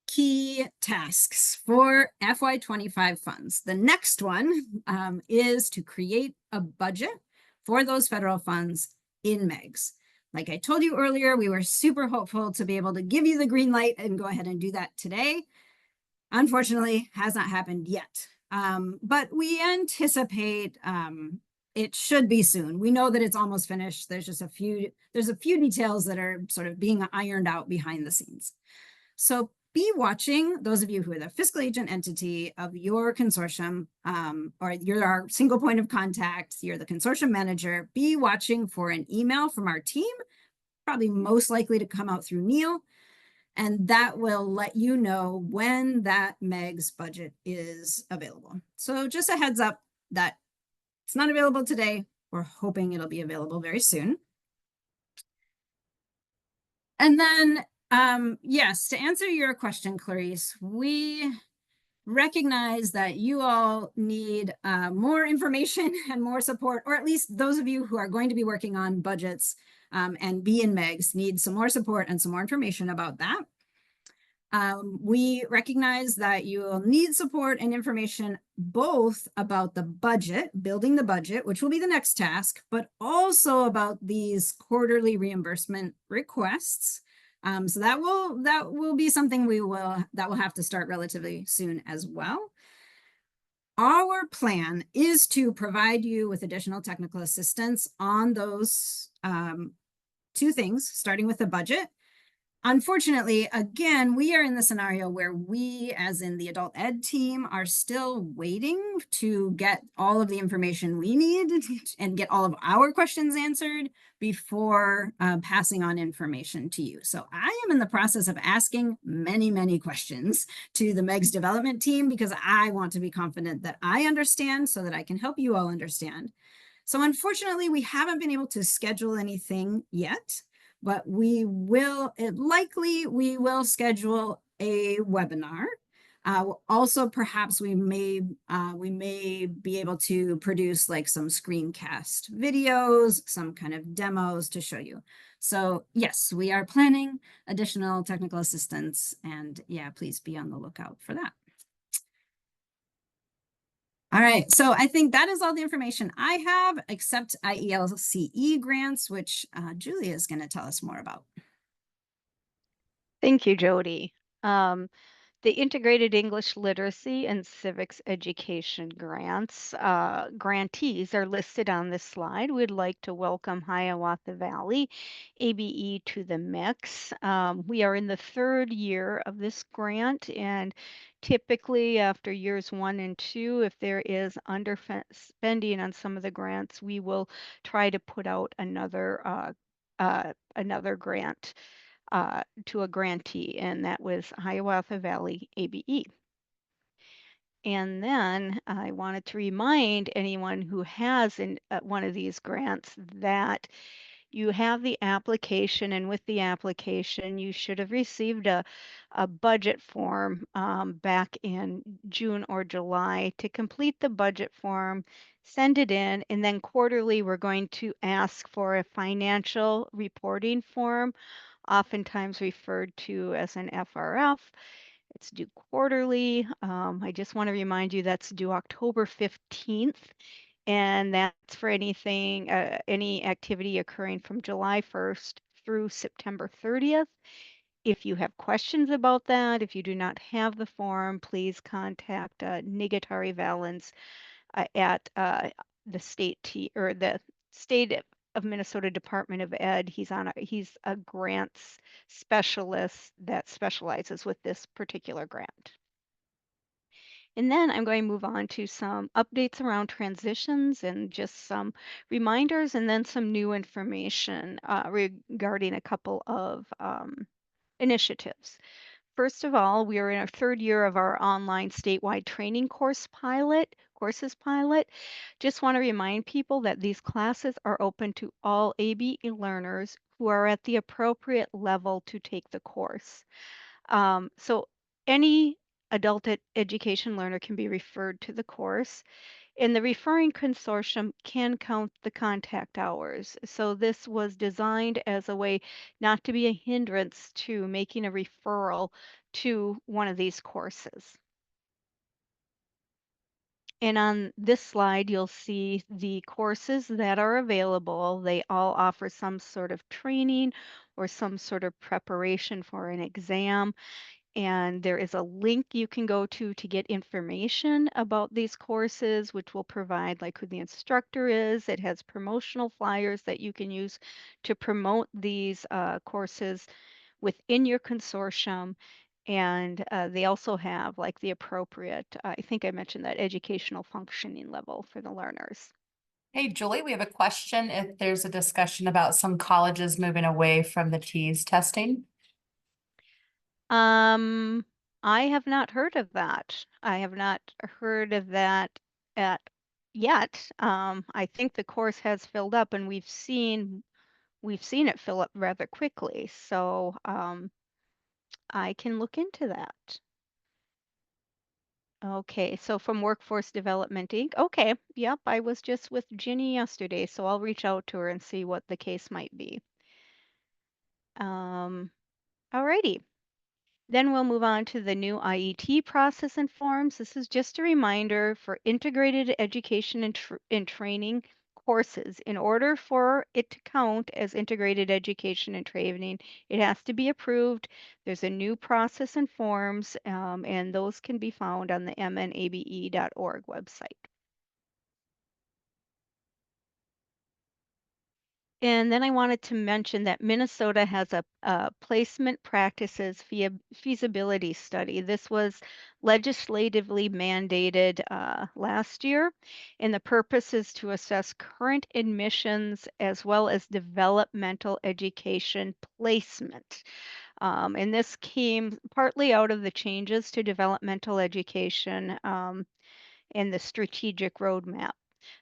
key tasks for FY25 funds. The next one is to create a budget for those federal funds in MEGS. Like I told you earlier, we were super hopeful to be able to give you the green light and go ahead and do that today. Unfortunately, has not happened yet. But we anticipate it should be soon. We know that it's almost finished. There's just a few details that are sort of being ironed out behind the scenes. So be watching, those of you who are the fiscal agent entity of your consortium, or you're our single point of contact, you're the consortium manager, be watching for an email from our team, probably most likely to come out through Neil, and that will let you know when that MEGS budget is available. So just a heads up that it's not available today. We're hoping it'll be available very soon. And then, yes, to answer your question, Clarice, we recognize that you all need more information and more support, or at least those of you who are going to be working on budgets and be in MEGS need some more support and some more information about that. We recognize that you will need support and information both about the budget, building the budget, which will be the next task, but also about these quarterly reimbursement requests. So that will be something that will have to start relatively soon as well. Our plan is to provide you with additional technical assistance on those two things, starting with the budget. Unfortunately, again, we are in the scenario where we, as in the adult ed team, are still waiting to get all of the information we need and get all of our questions answered before passing on information to you. So I am in the process of asking many, many questions to the MEGS development team because I want to be confident that I understand so that I can help you all understand. So unfortunately, we haven't been able to schedule anything yet. But we will schedule a webinar. Also, perhaps we may be able to produce like some screencast videos, some kind of demos to show you. So yes, we are planning additional technical assistance, and yeah, please be on the lookout for that. All right, so I think that is all the information I have, except IELCE grants, which Julia is going to tell us more about. Thank you, Jody. The Integrated English Literacy and Civics Education Grants, grantees are listed on this slide. We'd like to welcome Hiawatha Valley ABE to the mix. We are in the third year of this grant, and typically after years 1 and 2, if there is underspending on some of the grants, we will try to put out another grant to a grantee, and that was Hiawatha Valley ABE. And then I wanted to remind anyone who has one of these grants that you have the application, and with the application, you should have received a budget form back in June or July. To complete the budget form, send it in, and then quarterly, we're going to ask for a financial reporting form, oftentimes referred to as an FRF. It's due quarterly. I just want to remind you that's due October 15th, and that's for anything, any activity occurring from July 1st through September 30th. If you have questions about that, if you do not have the form, please contact Nigatari Valens at the state of Minnesota Department of Ed. He's a grants specialist that specializes with this particular grant. And then I'm going to move on to some updates around transitions and just some reminders, and then some new information regarding a couple of initiatives. First of all, we are in our third year of our online statewide training courses pilot. Just want to remind people that these classes are open to all ABE learners who are at the appropriate level to take the course. So any adult education learner can be referred to the course, and the referring consortium can count the contact hours. So this was designed as a way not to be a hindrance to making a referral to one of these courses. And on this slide, you'll see the courses that are available. They all offer some sort of training or some sort of preparation for an exam. And there is a link you can go to get information about these courses, which will provide like who the instructor is. It has promotional flyers that you can use to promote these courses within your consortium. And they also have like the appropriate, I think I mentioned that educational functioning level for the learners. Hey, Julie, we have a question if there's a discussion about some colleges moving away from the TEAS testing. I have not heard of that. I have not heard of that at yet. I think the course has filled up and we've seen it fill up rather quickly. So I can look into that. Okay, so from Workforce Development Inc. Okay, yep, I was just with Ginny yesterday, so I'll reach out to her and see what the case might be. Alrighty. Then we'll move on to the new IET process and forms. This is just a reminder for integrated education and training courses. In order for it to count as integrated education and training, it has to be approved. There's a new process and forms, and those can be found on the mnabe.org website. And then I wanted to mention that Minnesota has a placement practices feasibility study. This was legislatively mandated last year, and the purpose is to assess current admissions as well as developmental education placement. And this came partly out of the changes to developmental education and the strategic roadmap.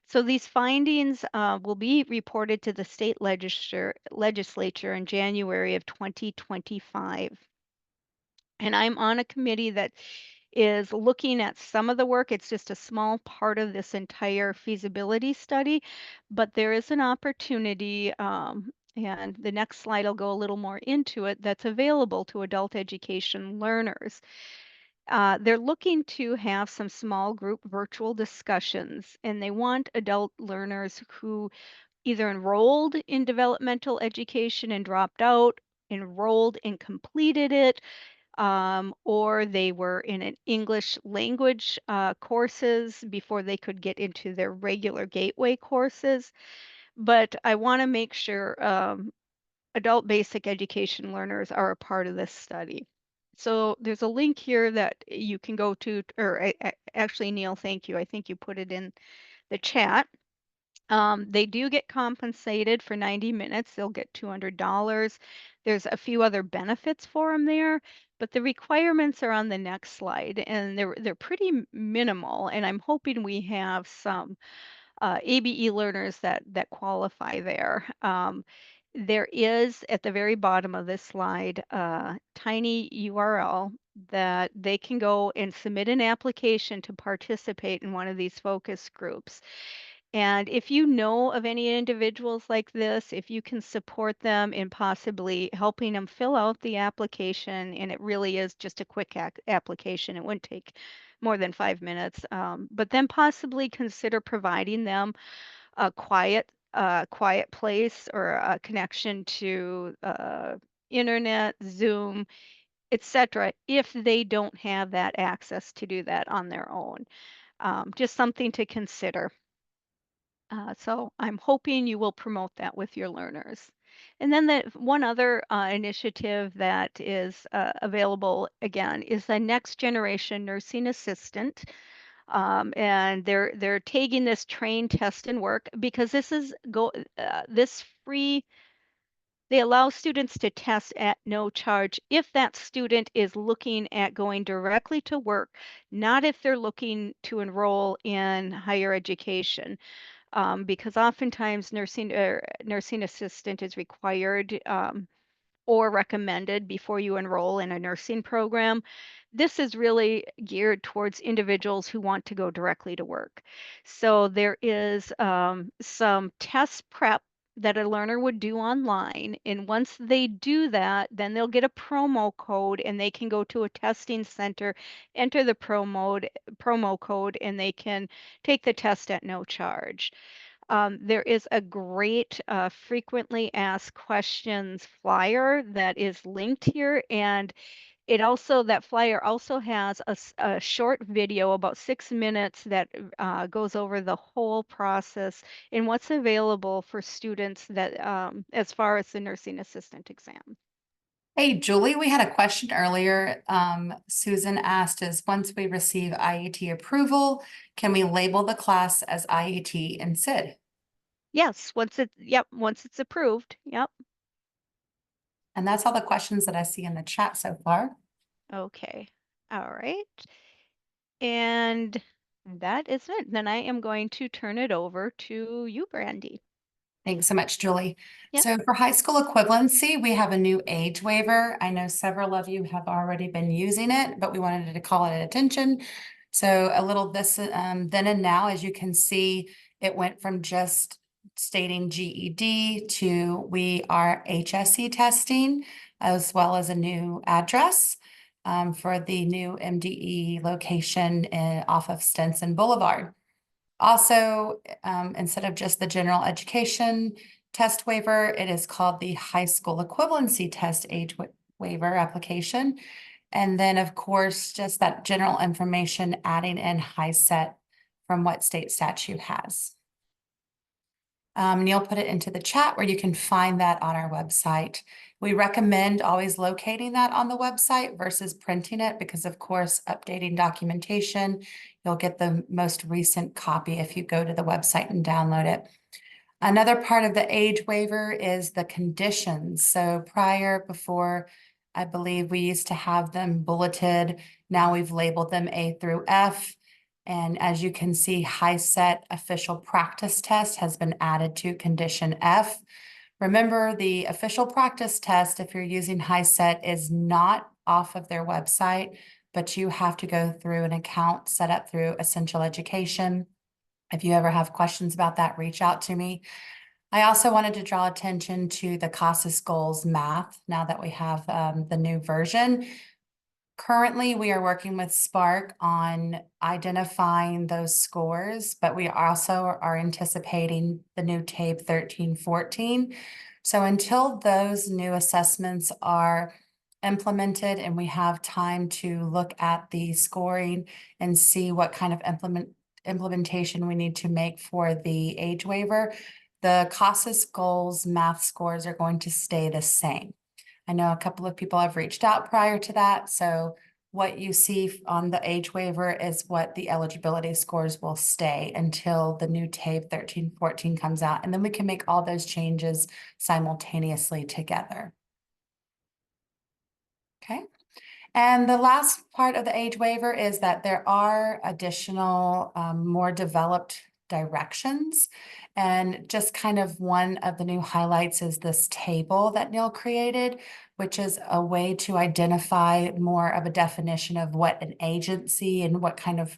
So these findings will be reported to the state legislature in January of 2025. And I'm on a committee that is looking at some of the work. It's just a small part of this entire feasibility study, but there is an opportunity, and the next slide will go a little more into it, that's available to adult education learners. They're looking to have some small group virtual discussions, and they want adult learners who either enrolled in developmental education and dropped out, enrolled and completed it, or they were in an English language courses before they could get into their regular gateway courses. But I want to make sure adult basic education learners are a part of this study. So there's a link here that you can go to, or actually, Neil, thank you. I think you put it in the chat. They do get compensated for 90 minutes. They'll get $200. There's a few other benefits for them there, but the requirements are on the next slide, and they're pretty minimal. And I'm hoping we have some ABE learners that qualify there. There is at the very bottom of this slide a tiny URL that they can go and submit an application to participate in one of these focus groups. And if you know of any individuals like this, if you can support them in possibly helping them fill out the application, and it really is just a quick application, it wouldn't take more than 5 minutes, but then possibly consider providing them a quiet place or a connection to internet, Zoom, etc., if they don't have that access to do that on their own. Just something to consider. So I'm hoping you will promote that with your learners. And then the one other initiative that is available again is the Next Generation Nursing Assistant. And they're taking this train, test, and work because this is this free. They allow students to test at no charge if that student is looking at going directly to work, not if they're looking to enroll in higher education. Because oftentimes nursing assistant is required or recommended before you enroll in a nursing program. This is really geared towards individuals who want to go directly to work. So there is some test prep that a learner would do online. And once they do that, then they'll get a promo code and they can go to a testing center, enter the promo code, and they can take the test at no charge. There is a great frequently asked questions flyer that is linked here, and that flyer also has a short video, about 6 minutes, that goes over the whole process and what's available for students that as far as the nursing assistant exam. Hey, Julie, we had a question earlier. Susan asked is, once we receive IET approval, can we label the class as IET and SID? Yes, once it's approved. Yep. And that's all the questions that I see in the chat so far. Okay. All right. And that is it. Then I am going to turn it over to you, Brandy. Thanks so much, Julie. Yep. So for high school equivalency, we have a new age waiver. I know several of you have already been using it, but we wanted to call it attention. So a little this then and now, as you can see, it went from just stating GED to we are HSE testing, as well as a new address for the new MDE location off of Stinson Boulevard. Also, instead of just the general education test waiver, it is called the high school equivalency test age waiver application. And then, of course, just that general information adding in HiSET from what state statute has. Neil put it into the chat where you can find that on our website. We recommend always locating that on the website versus printing it because, of course, updating documentation, you'll get the most recent copy if you go to the website and download it. Another part of the age waiver is the conditions. So before, I believe we used to have them bulleted. Now we've labeled them A through F. And as you can see, HiSET official practice test has been added to condition F. Remember, the official practice test, if you're using HiSET, is not off of their website, but you have to go through an account set up through Essential Education. If you ever have questions about that, reach out to me. I also wanted to draw attention to the CASAS goals math now that we have the new version. Currently, we are working with Spark on identifying those scores, but we also are anticipating the new TABE 1314. So until those new assessments are implemented and we have time to look at the scoring and see what kind of implementation we need to make for the age waiver, the CASAS goals math scores are going to stay the same. I know a couple of people have reached out prior to that. So what you see on the age waiver is what the eligibility scores will stay until the new TABE 1314 comes out. And then we can make all those changes simultaneously together. Okay. And the last part of the age waiver is that there are additional, more developed directions. And just kind of one of the new highlights is this table that Neil created, which is a way to identify more of a definition of what an agency and what kind of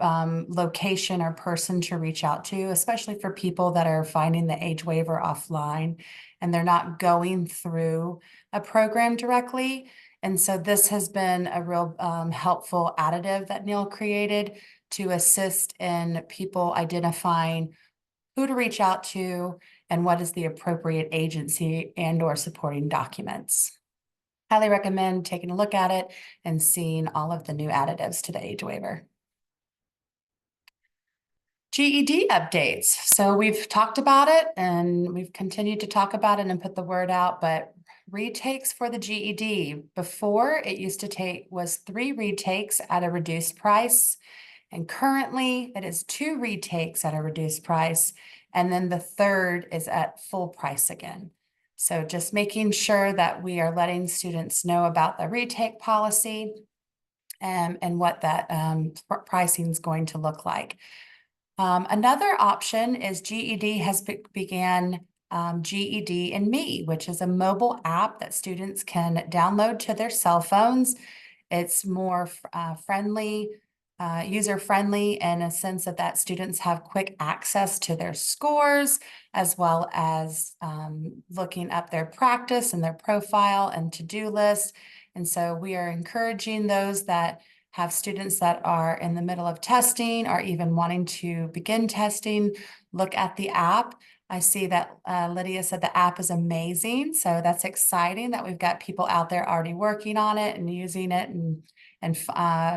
location or person to reach out to, especially for people that are finding the age waiver offline and they're not going through a program directly. And so this has been a real helpful additive that Neil created to assist in people identifying who to reach out to and what is the appropriate agency and or supporting documents. Highly recommend taking a look at it and seeing all of the new additives to the age waiver. GED updates. So we've talked about it and we've continued to talk about it and put the word out, but retakes for the GED. Before, it used to was 3 retakes at a reduced price. And currently it is 2 retakes at a reduced price. And then the third is at full price again. So just making sure that we are letting students know about the retake policy and what that pricing is going to look like. Another option is GED has began GED and Me, which is a mobile app that students can download to their cell phones. It's more friendly, user-friendly in a sense that students have quick access to their scores, as well as looking up their practice and their profile and to-do list. And so we are encouraging those that have students that are in the middle of testing or even wanting to begin testing look at the app. I see that Lydia said the app is amazing. So that's exciting that we've got people out there already working on it and using it and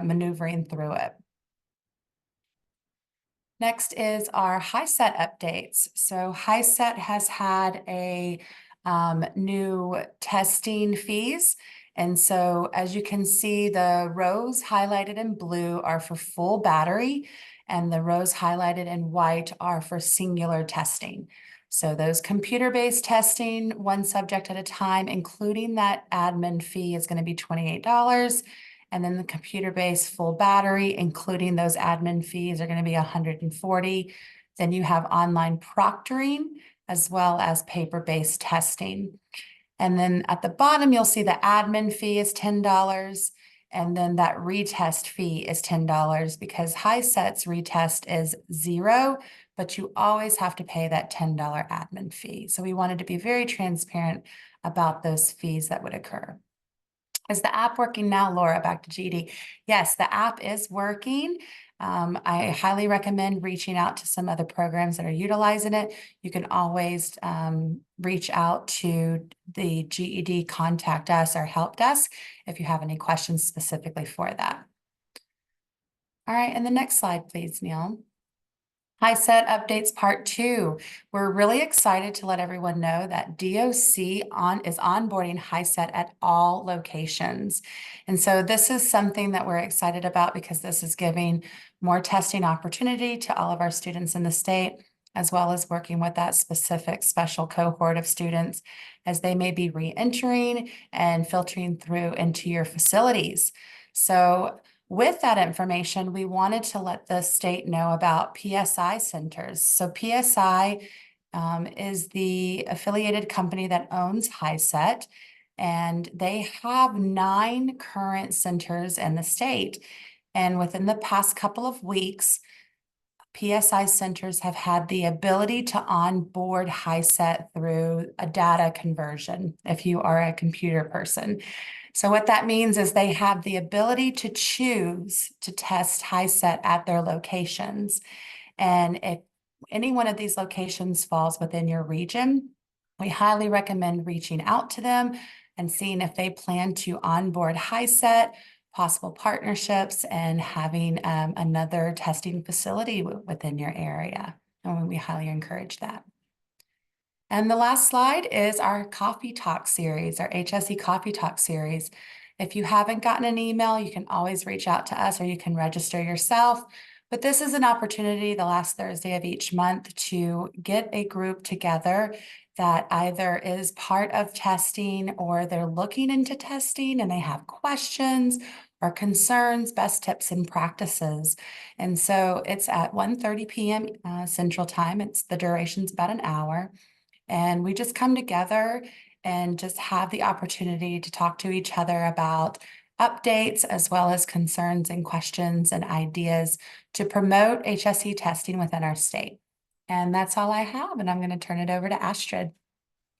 maneuvering through it. Next is our HiSET updates. So HiSET has had a new testing fees. And so as you can see, the rows highlighted in blue are for full battery, and the rows highlighted in white are for singular testing. So those computer-based testing, one subject at a time, including that admin fee, is going to be $28. And then the computer-based full battery, including those admin fees, are going to be $140. Then you have online proctoring as well as paper-based testing. And then at the bottom, you'll see the admin fee is $10. And then that retest fee is $10 because HiSET's retest is $0, but you always have to pay that $10 admin fee. So we wanted to be very transparent about those fees that would occur. Is the app working now, Laura? Back to GD. Yes, the app is working. I highly recommend reaching out to some other programs that are utilizing it. You can always reach out to the GED Contact Us or Help Desk if you have any questions specifically for that. All right, and the next slide, please, Neil. HiSET updates part 2. We're really excited to let everyone know that DOC is onboarding HiSET at all locations. And so this is something that we're excited about because this is giving more testing opportunity to all of our students in the state, as well as working with that specific special cohort of students as they may be re-entering and filtering through into your facilities. So with that information, we wanted to let the state know about PSI centers. So PSI is the affiliated company that owns HiSET, and they have 9 current centers in the state. And within the past couple of weeks, PSI centers have had the ability to onboard HiSET through a data conversion if you are a computer person. So what that means is they have the ability to choose to test HiSET at their locations. And if any one of these locations falls within your region, we highly recommend reaching out to them and seeing if they plan to onboard HiSET, possible partnerships, and having another testing facility within your area. And we highly encourage that. And the last slide is our Coffee Talk series, our HSE Coffee Talk series. If you haven't gotten an email, you can always reach out to us or you can register yourself. But this is an opportunity the last Thursday of each month to get a group together that either is part of testing or they're looking into testing and they have questions or concerns, best tips and practices. And so it's at 1:30 p.m. Central Time. The duration's about an hour. And we just come together and just have the opportunity to talk to each other about updates as well as concerns and questions and ideas to promote HSE testing within our state. And that's all I have. And I'm going to turn it over to Astrid.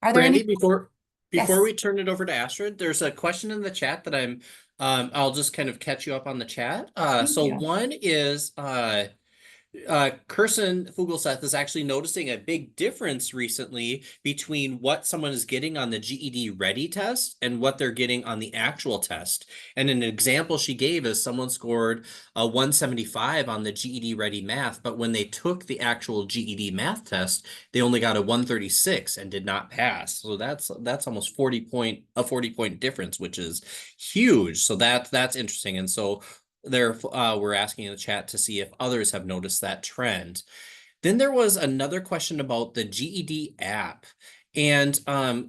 Are there Brandy, any? before Yes. we turn it over to Astrid, there's a question in the chat that I'll just kind of catch you up on the chat. So you. one is Kirsten Fugelseth is actually noticing a big difference recently between what someone is getting on the GED Ready test and what they're getting on the actual test. And an example she gave is someone scored a 175 on the GED Ready math, but when they took the actual GED math test, they only got a 136 and did not pass. So that's almost a 40 point difference, which is huge. So that's interesting. And so we're asking in the chat to see if others have noticed that trend. Then there was another question about the GED app. And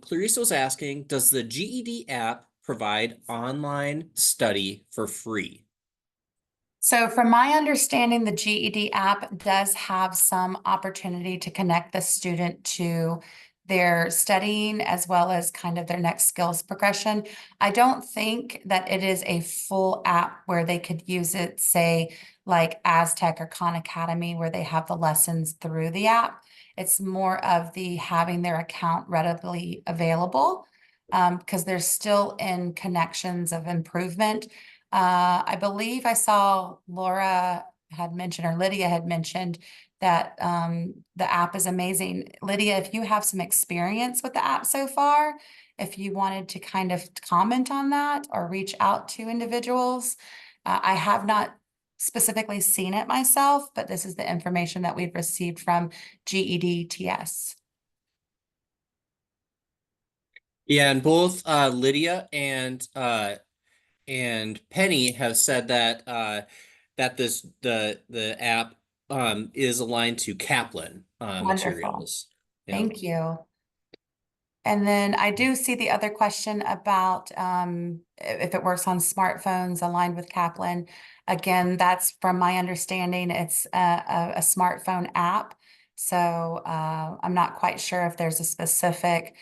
Clarissa was asking, does the GED app provide online study for free? So from my understanding, the GED app does have some opportunity to connect the student to their studying as well as kind of their next skills progression. I don't think that it is a full app where they could use it, say, like Aztec or Khan Academy, where they have the lessons through the app. It's more of the having their account readily available because they're still in connections of improvement. I believe I saw Laura had mentioned, or Lydia had mentioned, that the app is amazing. Lydia, if you have some experience with the app so far, if you wanted to kind of comment on that or reach out to individuals. I have not specifically seen it myself, but this is the information that we've received from GEDTS. Yeah, and both Lydia and Penny have said that that the app is aligned to Kaplan Wonderful. materials. Yep. Thank you. And then I do see the other question about if it works on smartphones aligned with Kaplan. Again, that's from my understanding, it's a smartphone app. So I'm not quite sure if there's a specific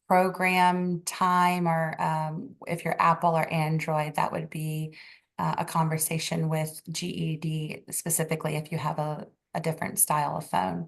program time or if you're Apple or Android, that would be a conversation with GED specifically if you have a different style of phone.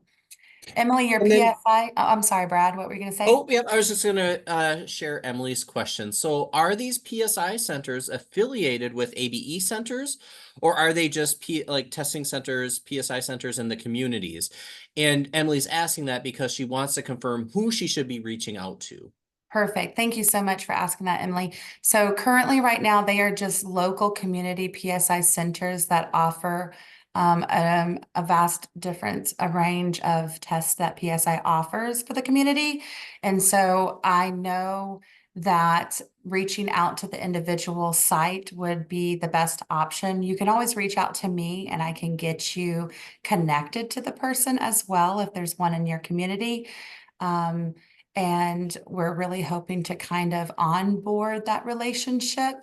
Emily, your And then- PSI, oh, I'm sorry, Brad, what were you going to say? Oh, yep. I was just going to share Emily's question. So, are these PSI centers affiliated with ABE centers, or are they just like testing centers, PSI centers in the communities? And Emily's asking that because she wants to confirm who she should be reaching out to. Perfect. Thank you so much for asking that, Emily. So currently, right now, they are just local community PSI centers that offer a vast difference, a range of tests that PSI offers for the community. And so I know that reaching out to the individual site would be the best option. You can always reach out to me and I can get you connected to the person as well if there's one in your community. And we're really hoping to kind of onboard that relationship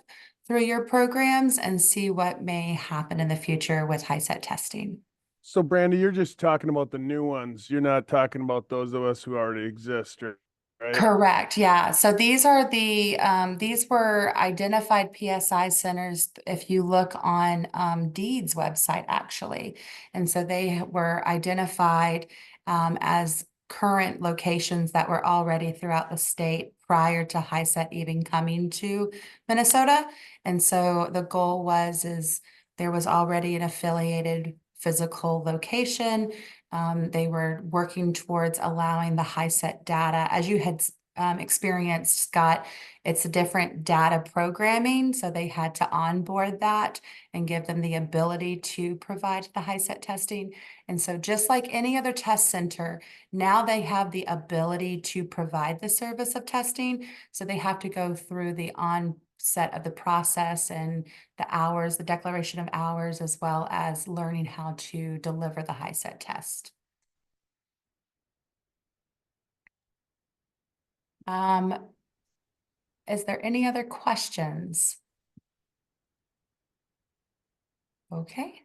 through your programs and see what may happen in the future with HiSET testing. So Brandy, you're just talking about the new ones. You're not talking about those of us who already exist, right? Correct. Yeah. So these are these were identified PSI centers if you look on DEED's website, actually. And so they were identified as current locations that were already throughout the state prior to HiSET even coming to Minnesota. And so the goal is there was already an affiliated physical location. They were working towards allowing the HiSET data, as you had experienced, Scott, it's a different data programming. So they had to onboard that and give them the ability to provide the HiSET testing. And so just like any other test center, now they have the ability to provide the service of testing. So they have to go through the onset of the process and the hours, the declaration of hours, as well as learning how to deliver the HiSET test. Is there any other questions? Okay.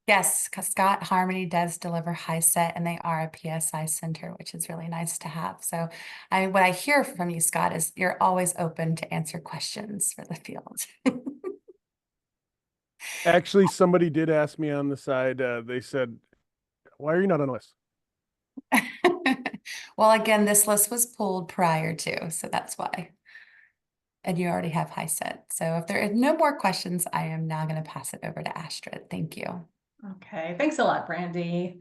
Yes, Scott, Harmony does deliver HiSET and they are a PSI center, which is really nice to have. So what I hear from you, Scott, is you're always open to answer questions for the field. Actually, somebody did ask me on the side, they said, why are you not on the list? Well, again, this list was pulled prior to, so that's why. And you already have HiSET. So if there are no more questions, I am now going to pass it over to Astrid. Thank you. Okay, thanks a lot, Brandy.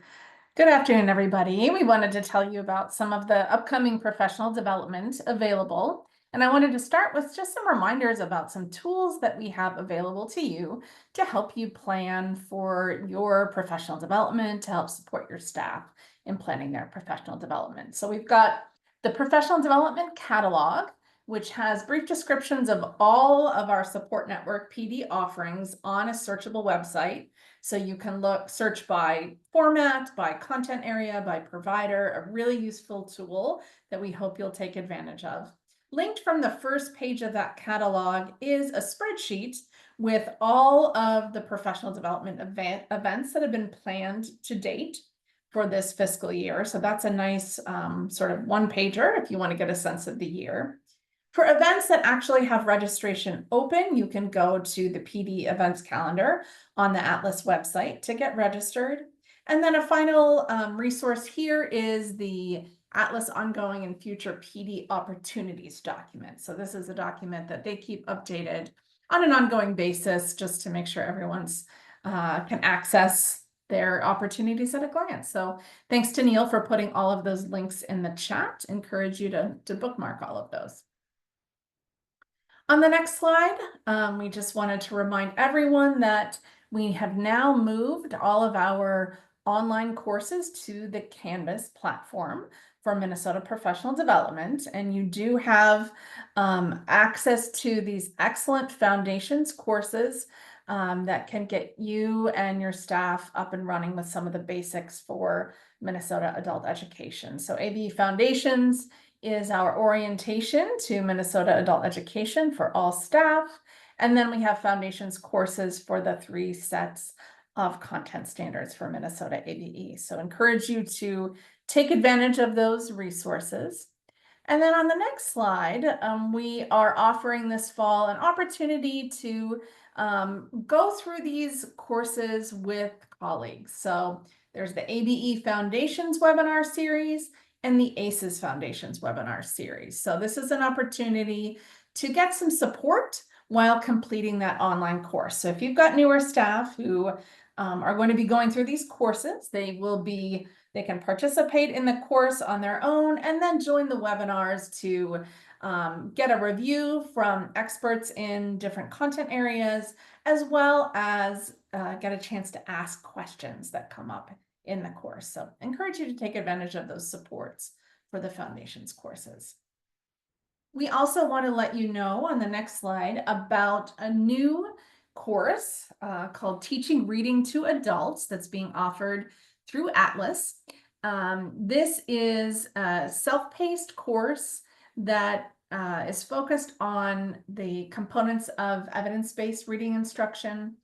Good afternoon, everybody. We wanted to tell you about some of the upcoming professional development available. And I wanted to start with just some reminders about some tools that we have available to you to help you plan for your professional development, to help support your staff in planning their professional development. So we've got the Professional Development Catalog, which has brief descriptions of all of our support network PD offerings on a searchable website. So you can search by format, by content area, by provider, a really useful tool that we hope you'll take advantage of. Linked from the first page of that catalog is a spreadsheet with all of the professional development events that have been planned to date for this fiscal year. So that's a nice sort of one pager if you want to get a sense of the year. For events that actually have registration open, you can go to the PD events calendar on the Atlas website to get registered. And then a final resource here is the Atlas Ongoing and Future PD Opportunities document. So this is a document that they keep updated on an ongoing basis, just to make sure everyone's can access their opportunities at a glance. So thanks to Neil for putting all of those links in the chat. Encourage you to bookmark all of those. On the next slide, we just wanted to remind everyone that we have now moved all of our online courses to the Canvas platform for Minnesota Professional Development. And you do have access to these excellent foundations courses that can get you and your staff up and running with some of the basics for Minnesota adult education. So ABE Foundations is our orientation to Minnesota adult education for all staff. And then we have foundations courses for the 3 sets of content standards for Minnesota ABE. So encourage you to take advantage of those resources. And then on the next slide, we are offering this fall an opportunity to go through these courses with colleagues. So there's the ABE Foundations webinar series and the ACES Foundations webinar series. So this is an opportunity to get some support while completing that online course. So if you've got newer staff who are going to be going through these courses, they can participate in the course on their own and then join the webinars to get a review from experts in different content areas, as well as get a chance to ask questions that come up in the course. So encourage you to take advantage of those supports for the foundations courses. We also want to let you know on the next slide about a new course called Teaching Reading to Adults that's being offered through Atlas. This is a self-paced course that is focused on the components of evidence-based reading instruction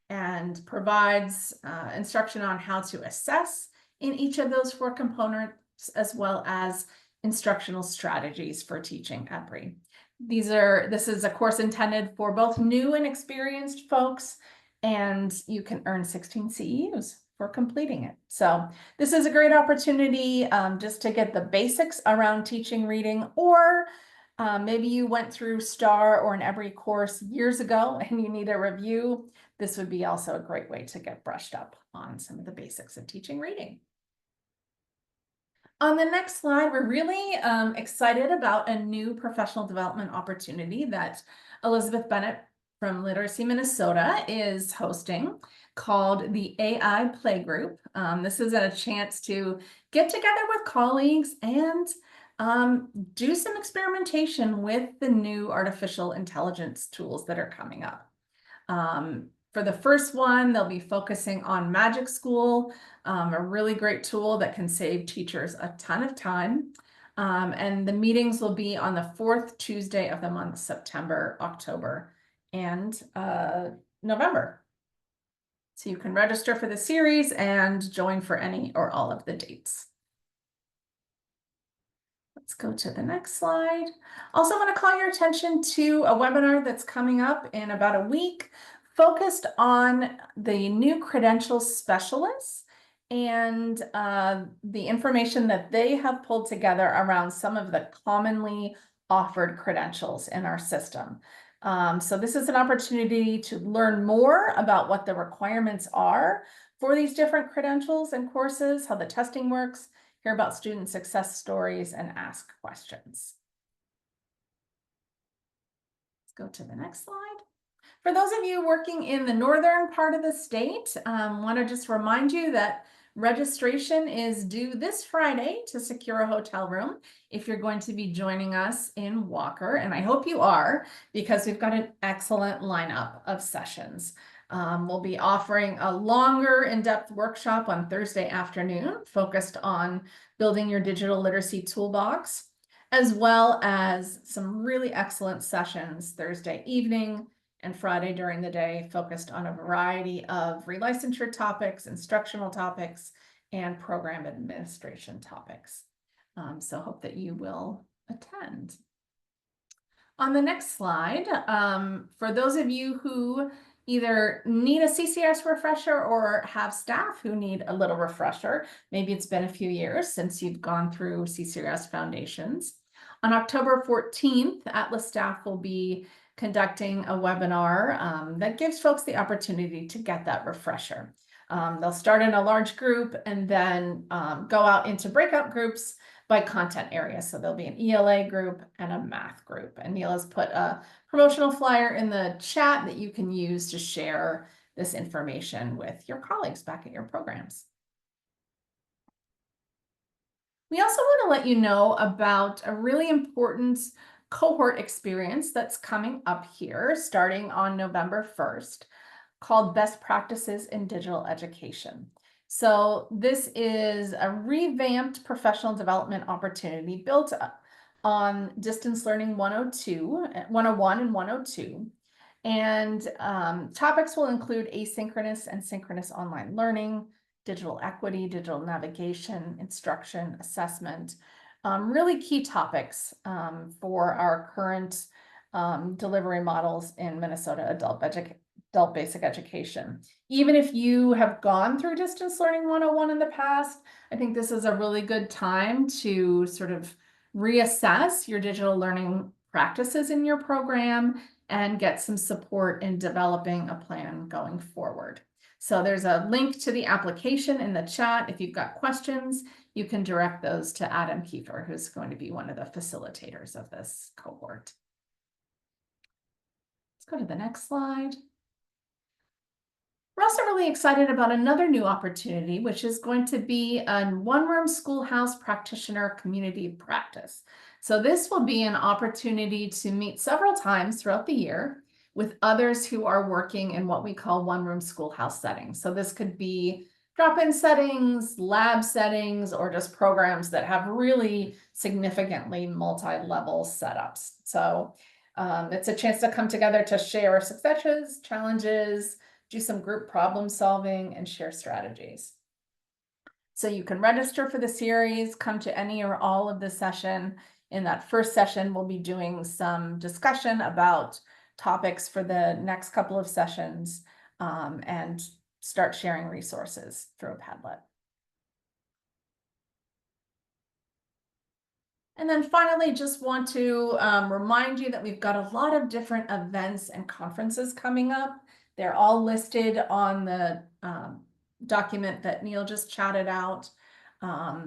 and provides instruction on how to assess in each of those 4 components, as well as instructional strategies for teaching EBRI. This is a course intended for both new and experienced folks, and you can earn 16 CEUs for completing it. So this is a great opportunity just to get the basics around teaching reading, or maybe you went through STAR or an EBRI course years ago and you need a review. This would be also a great way to get brushed up on some of the basics of teaching reading. On the next slide, we're really excited about a new professional development opportunity that Elizabeth Bennett from Literacy Minnesota is hosting, called the AI Playgroup. This is a chance to get together with colleagues and do some experimentation with the new artificial intelligence tools that are coming up. For the first one, they'll be focusing on Magic School, a really great tool that can save teachers a ton of time. And the meetings will be on the 4th Tuesday of the month, September, October, and November. So you can register for the series and join for any or all of the dates. Let's go to the next slide. Also want to call your attention to a webinar that's coming up in about a week, focused on the new credentials specialists and the information that they have pulled together around some of the commonly offered credentials in our system. So this is an opportunity to learn more about what the requirements are for these different credentials and courses, how the testing works, hear about student success stories, and ask questions. Let's go to the next slide. For those of you working in the northern part of the state, want to just remind you that registration is due this Friday to secure a hotel room if you're going to be joining us in Walker, and I hope you are, because we've got an excellent lineup of sessions. We'll be offering a longer in-depth workshop on Thursday afternoon focused on building your digital literacy toolbox, as well as some really excellent sessions Thursday evening and Friday during the day focused on a variety of relicensure topics, instructional topics, and program administration topics. So hope that you will attend. On the next slide, for those of you who either need a CCS refresher or have staff who need a little refresher, maybe it's been a few years since you've gone through CCS Foundations. On October 14th, Atlas staff will be conducting a webinar that gives folks the opportunity to get that refresher. They'll start in a large group and then go out into breakout groups by content area. So there'll be an ELA group and a math group. And Neil has put a promotional flyer in the chat that you can use to share this information with your colleagues back at your programs. We also want to let you know about a really important cohort experience that's coming up here starting on November 1st called Best Practices in Digital Education. So this is a revamped professional development opportunity built on Distance Learning 101 and 102. And topics will include asynchronous and synchronous online learning, digital equity, digital navigation, instruction, assessment, really key topics for our current delivery models in Minnesota adult basic education. Even if you have gone through Distance Learning 101 in the past, I think this is a really good time to sort of reassess your digital learning practices in your program and get some support in developing a plan going forward. So there's a link to the application in the chat. If you've got questions, you can direct those to Adam Kiefer, who's going to be one of the facilitators of this cohort. Let's go to the next slide. We're also really excited about another new opportunity, which is going to be a one-room schoolhouse practitioner community practice. So this will be an opportunity to meet several times throughout the year with others who are working in what we call one-room schoolhouse settings. So this could be drop-in settings, lab settings, or just programs that have really significantly multi-level setups. So it's a chance to come together to share successes, challenges, do some group problem solving, and share strategies. So you can register for the series, come to any or all of the session. In that first session, we'll be doing some discussion about topics for the next couple of sessions and start sharing resources through a Padlet. And then finally, just want to remind you that we've got a lot of different events and conferences coming up. They're all listed on the document that Neil just chatted out.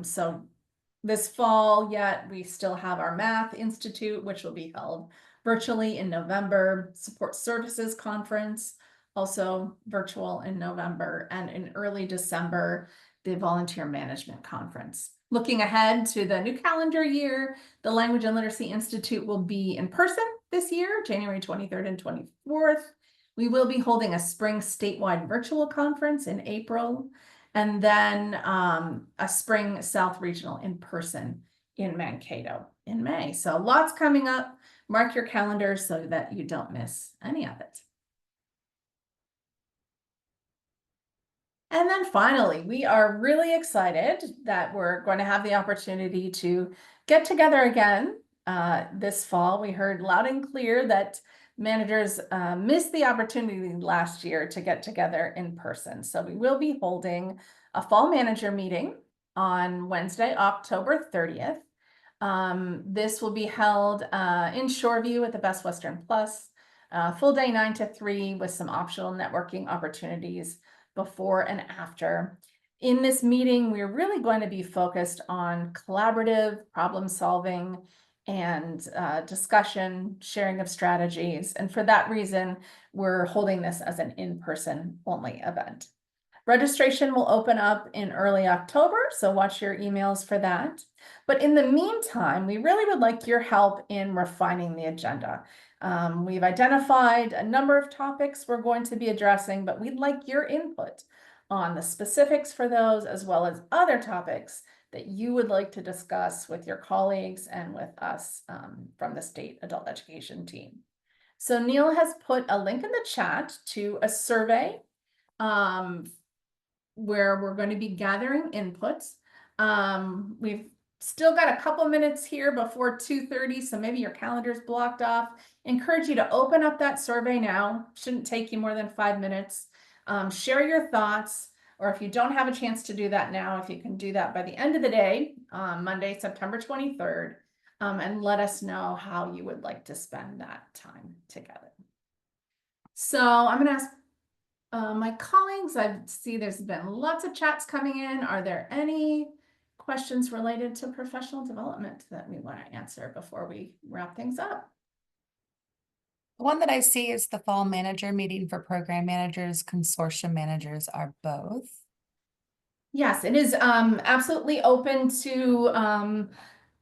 So this fall yet, we still have our Math Institute, which will be held virtually in November, Support Services Conference, also virtual in November, and in early December, the Volunteer Management Conference. Looking ahead to the new calendar year, the Language and Literacy Institute will be in person this year, January 23rd and 24th. We will be holding a spring statewide virtual conference in April, and then a spring South Regional in person in Mankato in May. So lots coming up. Mark your calendars so that you don't miss any of it. And then finally, we are really excited that we're going to have the opportunity to get together again this fall. We heard loud and clear that managers missed the opportunity last year to get together in person. So we will be holding a fall manager meeting on Wednesday, October 30th. This will be held in Shoreview at the Best Western Plus, full day 9 to 3 with some optional networking opportunities before and after. In this meeting, we're really going to be focused on collaborative problem solving and discussion, sharing of strategies. And for that reason, we're holding this as an in-person only event. Registration will open up in early October, so watch your emails for that. But in the meantime, we really would like your help in refining the agenda. We've identified a number of topics we're going to be addressing, but we'd like your input on the specifics for those, as well as other topics that you would like to discuss with your colleagues and with us from the state adult education team. So Neil has put a link in the chat to a survey where we're going to be gathering inputs. We've still got a couple minutes here before 2:30, so maybe your calendar's blocked off. Encourage you to open up that survey now. Shouldn't take you more than 5 minutes. Share your thoughts, or if you don't have a chance to do that now, if you can do that by the end of the day, Monday, September 23rd, and let us know how you would like to spend that time together. So I'm going to ask my colleagues, I see there's been lots of chats coming in. Are there any questions related to professional development that we want to answer before we wrap things up? The one that I see is the fall manager meeting for program managers, consortium managers are both. Yes, it is absolutely open to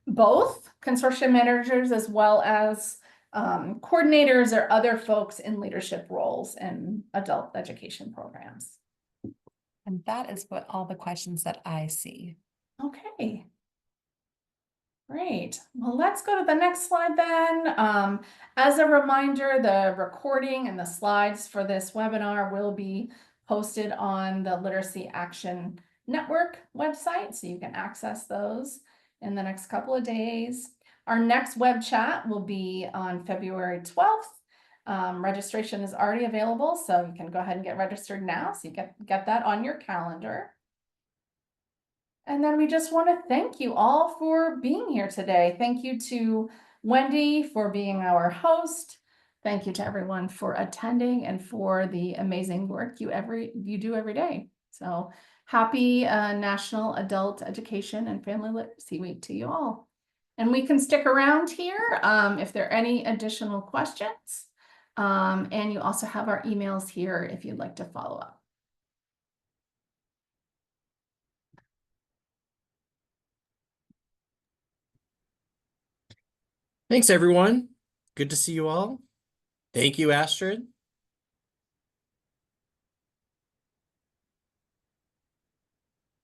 both consortium managers as well as coordinators or other folks in leadership roles in adult education programs. And that is what all the questions that I see. Okay. Great. Well, let's go to the next slide then. As a reminder, the recording and the slides for this webinar will be posted on the Literacy Action Network website, so you can access those in the next couple of days. Our next web chat will be on February 12th. Registration is already available, so you can go ahead and get registered now, so you get that on your calendar. And then we just want to thank you all for being here today. Thank you to Wendy for being our host. Thank you to everyone for attending and for the amazing work you do every day. So happy National Adult Education and Family Literacy Week to you all. And we can stick around here if there are any additional questions. And you also have our emails here if you'd like to follow up. Thanks, everyone. Good to see you all. Thank you, Astrid.